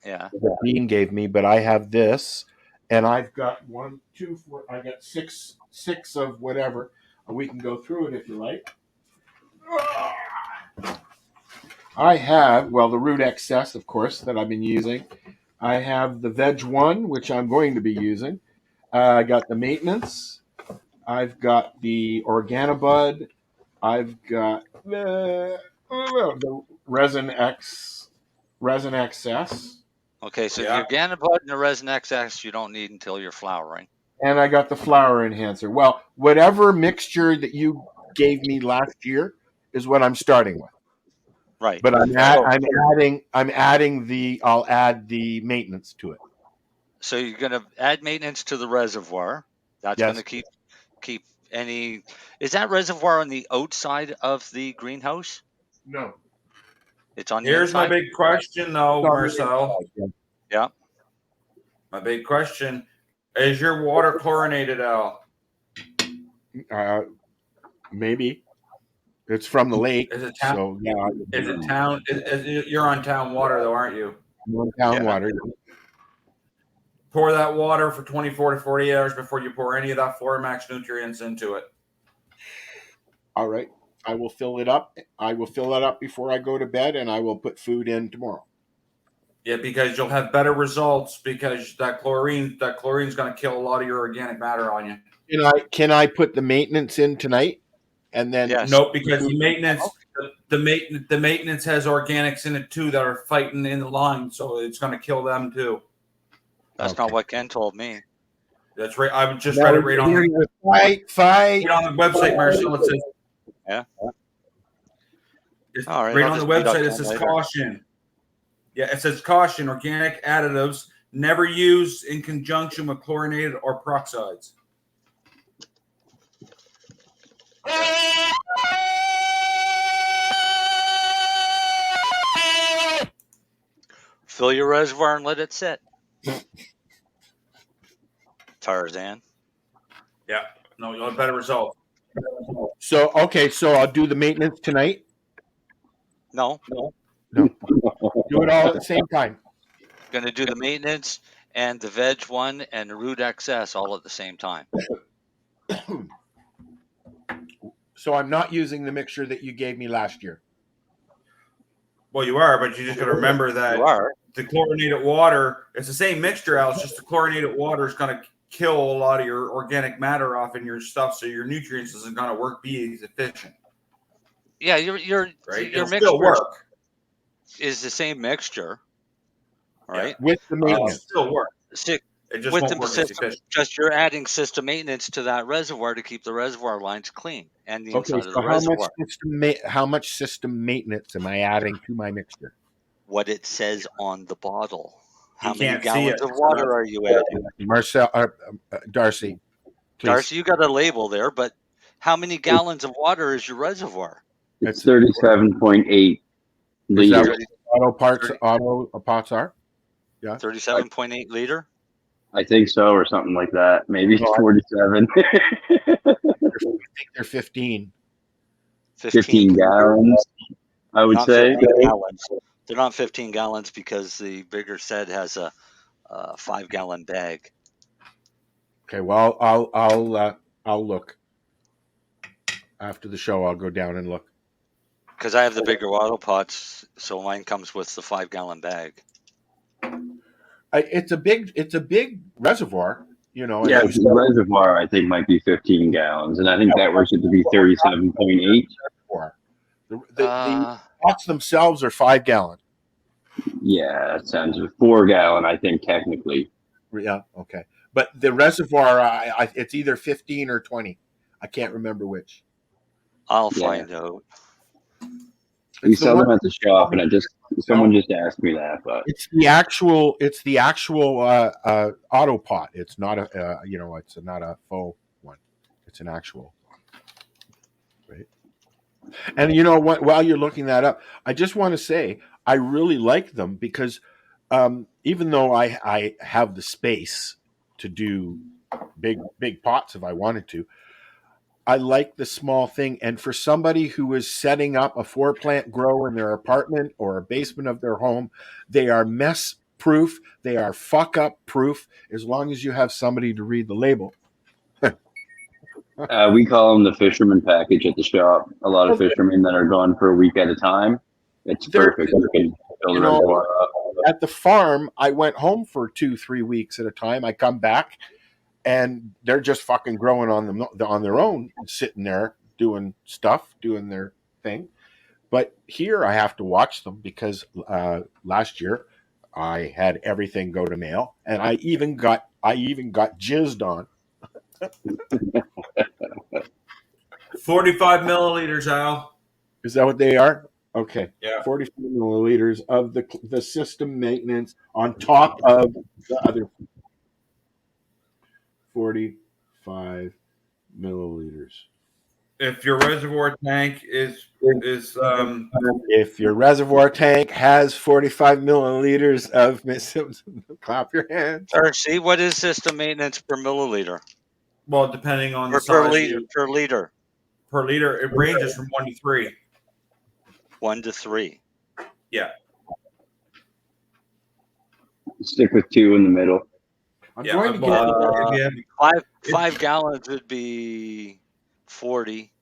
Yeah. That Dean gave me, but I have this, and I've got 1, 2, 4. I got six of whatever. We can go through it if you like. I have, the root excess, of course, that I've been using. I have the Veg 1, which I'm going to be using. I got the maintenance. I've got the Organobud. I've got the Resin XS. Okay, so your Organobud and the Resin XS you don't need until you're flowering. And I got the flower enhancer. Well, whatever mixture that you gave me last year is what I'm starting with. Right. But I'll add the maintenance to it. So you're going to add maintenance to the reservoir. That's going to keep any. Is that reservoir on the outside of the greenhouse? No. It's on the Here's inside? my big question, though, Marcel. Yeah. My big question: is your water chlorinated, Al? Maybe. It's from the lake. Is it town? So, yeah. Is it town? You're on town water, though, aren't you? I'm on town water. Pour that water for 24 to 48 hours before you pour any of that Floramax nutrients into it. All right. I will fill it up. I will fill it up before I go to bed, and I will put food in tomorrow. Yeah, because you'll have better results because that chlorine's going to kill a lot of your organic matter on you. Can I put the maintenance in tonight? And then Nope, because the maintenance has organics in it too that are fighting in the line, so it's going to kill them too. That's not what Ken told me. That's right. I just read it right on the website, Marcel. It says, yeah. All right, on the website, it says caution. Yeah, it says caution. Organic additives never used in conjunction with chlorinated or peroxides. Fill your reservoir and let it sit. Tarzan. Yeah, no, you'll have better results. So I'll do the maintenance tonight. No. Do it all at the same time. Going to do the maintenance and the veg one and the root XS all at the same time. So I'm not using the mixture that you gave me last year. Well, you are, but you just got to remember that the chlorinated water, it's the same mixture, Al. It's just the chlorinated water is going to kill a lot of your organic matter off in your stuff, so your nutrients isn't going to be as efficient. Yeah, your mixture still work. Is the same mixture, right? Yeah, with the maintenance. It still work. It just won't work as efficient. Just you're adding system maintenance to that reservoir to keep the reservoir lines clean and the inside of the reservoir. How much system maintenance am I adding to my mixture? What it says on the bottle. How many gallons of water are you adding? Marcel, Darcy. Please. Darcy, you got a label there, but how many gallons of water is your reservoir? It's 37.8 liters. Auto pots are? Yeah. 37.8 liter? I think so, or something like that. Maybe 47. I think they're 15. 15 gallons, I would say. Gallons. They're not 15 gallons because the bigger set has a 5-gallon bag. Okay, well, I'll look after the show. I'll go down and look because I have the bigger auto pots, so mine comes with the 5-gallon bag. It's a big reservoir, you know. Yeah, the reservoir I think might be 15 gallons, and I think that works out to be 37.8. The pots themselves are 5 gallon. Yeah, that sounds 4 gallon. I think technically. Yeah. Okay. But the reservoir, it's either 15 or 20. I can't remember which. I'll find out. We sell them at the shop, and someone just asked me that, but it's the actual auto pot. It's not it's not a faux one. It's an actual. Right. And you know what? While you're looking that up, I just want to say I really like them because even though I have the space to do big pots if I wanted to, I like the small thing. And for somebody who is setting up a 4-plant grow in their apartment or a basement of their home, they are mess proof. They are fuck up proof as long as you have somebody to read the label. We call them the fisherman package at the shop. A lot of fishermen that are gone for a week at a time. It's perfect. You can fill the reservoir up. At the farm, I went home for 2-3 weeks at a time. I come back, and they're just fucking growing on their own, sitting there doing stuff, doing their thing. But here I have to watch them because last year I had everything go to mail, and I even got jizzed on. 45 milliliters, Al. Is that what they are? Okay. Yeah. 45 milliliters of the system maintenance on top of the other 45 milliliters. If your reservoir tank if your reservoir tank has 45 milliliters of clap your hands. Darcy, what is system maintenance per milliliter? Well, depending on the per size liter. Per liter. Per liter, it ranges from 1 to 3. 1 to 3. Yeah. Stick with 2 in the middle. I'm going to get five gallons would be 40.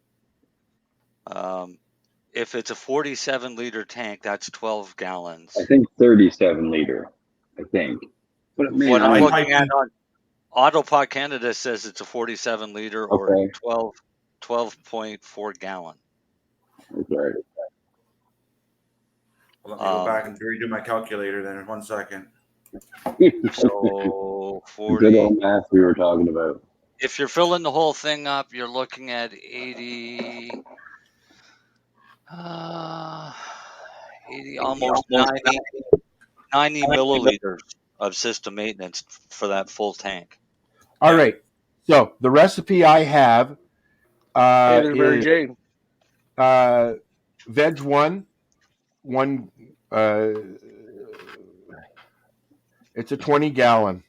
If it's a 47-liter tank, that's 12 gallons. I think 37 liter. I think. But man, What I'm looking at on Autopod Canada says it's a 47 liter or Okay. 12.4 gallon. Okay. Let me go back and redo my calculator then in 1 second. So 40. Good old math we were talking about. If you're filling the whole thing up, you're looking at 80, almost 90 milliliters of system maintenance for that full tank. All right. So the recipe I have there's Mary is Jane. veg one. It's a 20 gallon.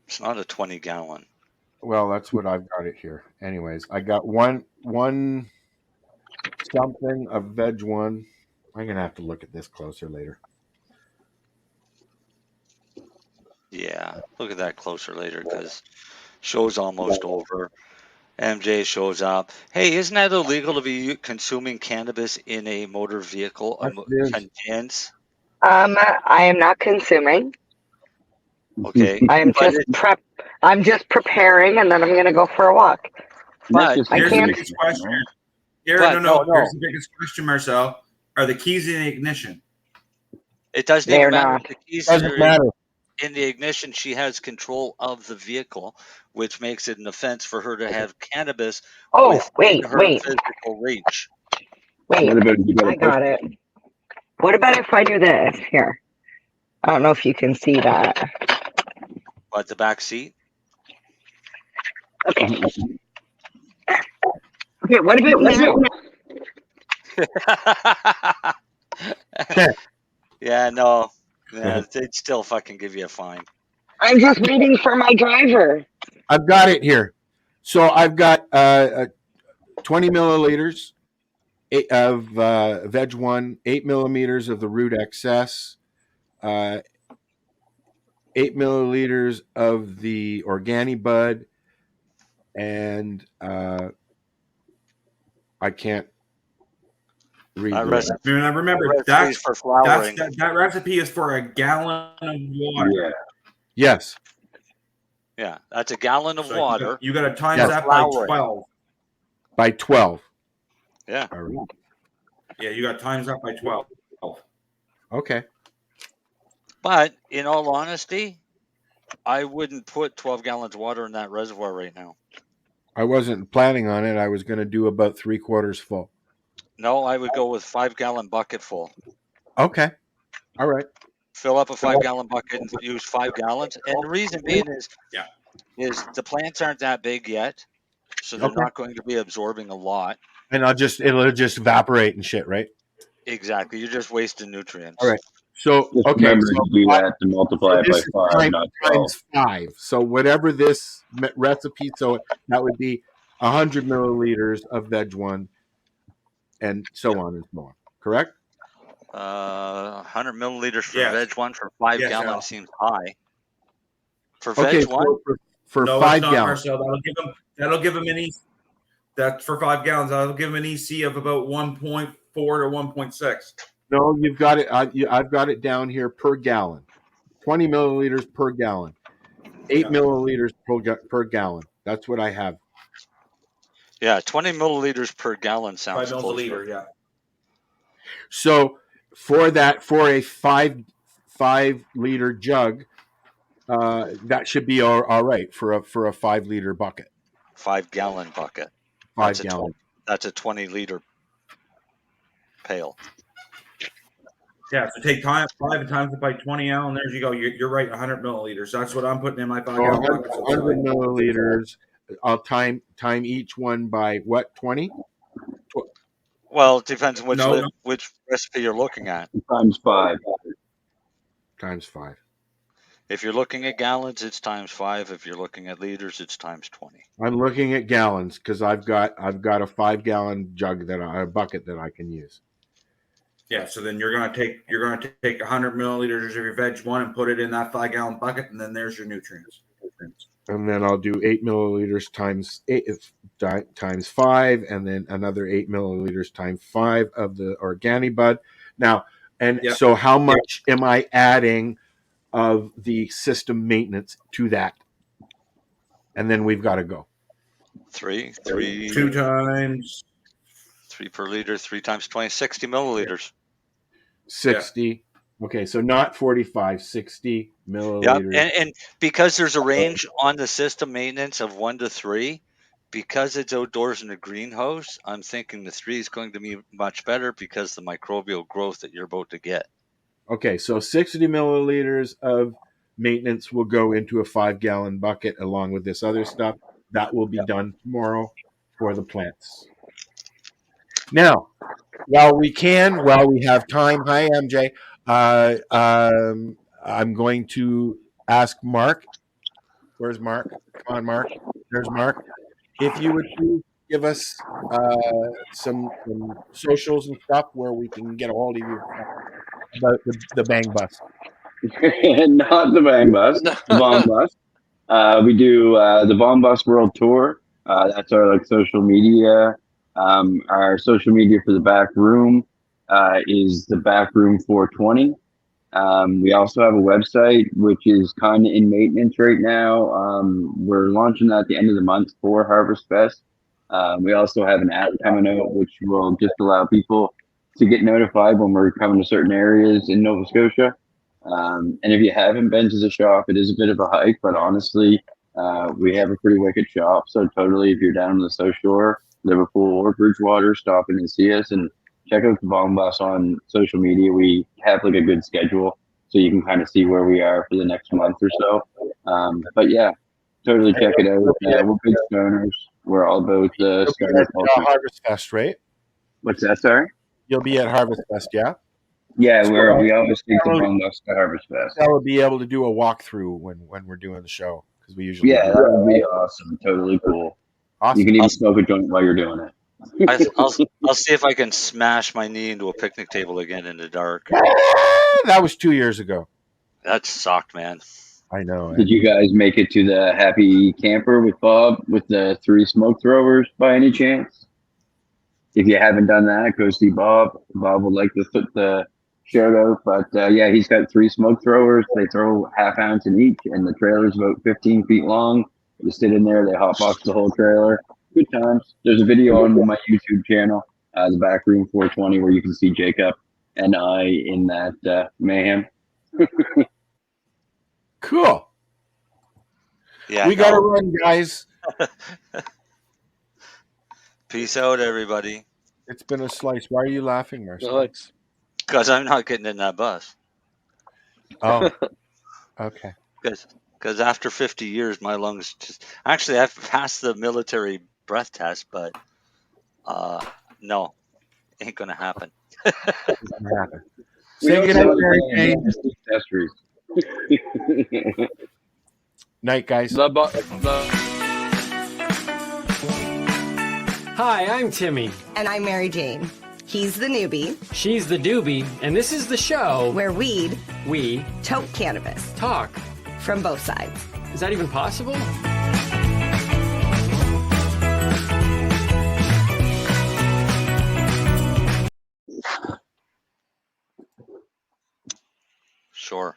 It's not a 20 gallon. Well, that's what I've got it here. Anyways, I got one something of veg one. I'm gonna have to look at this closer later. Yeah, look at that closer later because show's almost over. MJ shows up. Hey, isn't that illegal to be consuming cannabis in a motor vehicle? Contains? I am not consuming. Okay. I'm just preparing, and then I'm going to go for a walk. But here's the biggest question. Here's the biggest question, Marcel. Are the keys in the ignition? It doesn't They're even matter. not. The keys Doesn't are matter. in the ignition. She has control of the vehicle, which makes it an offense for her to have cannabis within her physical reach. Wait, I got it. What about if I do this? Here. I don't know if you can see that. What, the back seat? Okay. Okay, what about Yeah, no. Yeah, they'd still fucking give you a fine. I'm just waiting for my driver. I've got it here. So I've got 20 milliliters of veg one, 8 millimeters of the Root XS, 8 milliliters of the Organi Bud, and I can't read the rest. Remember that recipe is for a gallon of water. Yeah. Yes. Yeah, that's a gallon of water. You got to times that by 12. By 12. Yeah. All right. Yeah, you got times that by 12. Okay. But in all honesty, I wouldn't put 12 gallons of water in that reservoir right now. I wasn't planning on it. I was going to do about 3/4 full. No, I would go with 5-gallon bucket full. Okay. All right. Fill up a 5-gallon bucket and use 5 gallons. And the reason being is the plants aren't that big yet, so they're not going to be absorbing a lot. And it'll just evaporate and shit, right? Exactly. You're just wasting nutrients. All right. So Just remember to do that to multiply it by 5, not 12. Times 5. So whatever this recipe, so that would be 100 milliliters of veg one, and so on and so on. Correct? 100 milliliters for veg one for 5 gallons seems high. For Okay, veg one, for no, 5 it's not, gallons. Marcel. That'll give them an EC. That's for 5 gallons. That'll give them an EC of about 1.4 to 1.6. No, you've got it. I've got it down here per gallon. 20 milliliters per gallon. 8 milliliters per gallon. That's what I have. yeah, 20 milliliters per gallon sounds 5 mils a close. liter, yeah. So for a 5-liter jug, that should be all right for a 5-liter bucket. 5-gallon bucket. 5 gallon. That's a 20-liter pail. Yeah, so take 5 and times it by 20 and there you go. You're right, 100 milliliters. That's what I'm putting in my 5-gallon bucket. 100 milliliters. I'll time each one by what? 20? Well, it depends on which recipe you're looking at. Times 5. Times 5. If you're looking at gallons, it's times 5. If you're looking at liters, it's times 20. I'm looking at gallons because I've got a 5-gallon jug a bucket that I can use. Yeah, so then you're gonna take 100 milliliters of your veg one and put it in that 5-gallon bucket, and then there's your nutrients. And then I'll do 8 milliliters times 5, and then another 8 milliliters times 5 of the Organibud. Now, so how much am I adding of the system maintenance to that? And then we've got to go. 3 times 3 per liter, 3 times 20, 60 milliliters. 60. Yeah. Okay, so not 45, 60 milliliters. Yeah, and because there's a range on the system maintenance of 1 to 3, because it's outdoors in a greenhouse, I'm thinking the 3 is going to be much better because the microbial growth that you're about to get. Okay, so 60 milliliters of maintenance will go into a 5-gallon bucket along with this other stuff. That will be done tomorrow for the plants. Now, while we have time, hi, MJ. I'm going to ask Mark. Where's Mark? Come on, Mark. There's Mark. If you would please give us some socials and stuff where we can get a hold of you about the Bang Bus. Not the Bang Bus, the Bong Bus. We do the Bong Bus World Tour. That's our social media. Our social media for the back room is the back room 420. We also have a website which is kind of in maintenance right now. We're launching that at the end of the month for Harvest Fest. We also have an app coming out which will just allow people to get notified when we're coming to certain areas in Nova Scotia. And if you haven't been to the shop, it is a bit of a hike, but honestly, we have a pretty wicked shop. So totally, if you're down on the South Shore, Liverpool or Bridgewater, stop in and see us and check out the Bong Bus on social media. We have like a good schedule, so you can kind of see where we are for the next month or so. But yeah, totally check it out. We're big stoners. We're all about the stoner culture. Harvest Fest, right? What's that, sorry? You'll be at Harvest Fest, yeah? Yeah, we always take the Bong Bus to Harvest Fest. I will be able to do a walkthrough when we're doing the show, because we usually that would be awesome. Totally cool. Awesome. You can even smoke a joint while you're doing it. I'll see if I can smash my knee into a picnic table again in the dark. That was 2 years ago. That sucked, man. I know. Did you guys make it to the Happy Camper with Bob with the 3 smoke throwers by any chance? If you haven't done that, go see Bob. Bob would like to put the shout out, but yeah, he's got 3 smoke throwers. They throw half ounce in each, and the trailer's about 15 feet long. You sit in there, they hotbox the whole trailer. Good times. There's a video on my YouTube channel, the Back Room 420, where you can see Jacob and I in that mayhem. Cool. Yeah, we got to run, guys. Peace out, everybody. It's been a slice. Why are you laughing, Marcel? Because I'm not getting in that bus. Oh, okay. Because after 50 years, my lungs just... Actually, I've passed the military breath test, but no, ain't going to happen. Say good night, Marijane. Night, guys. Hi, I'm Timmy. And I'm Marijane. He's the newbie. She's the doobie. And this is the show where we tote cannabis. Talk. From both sides. Is that even possible? Sure.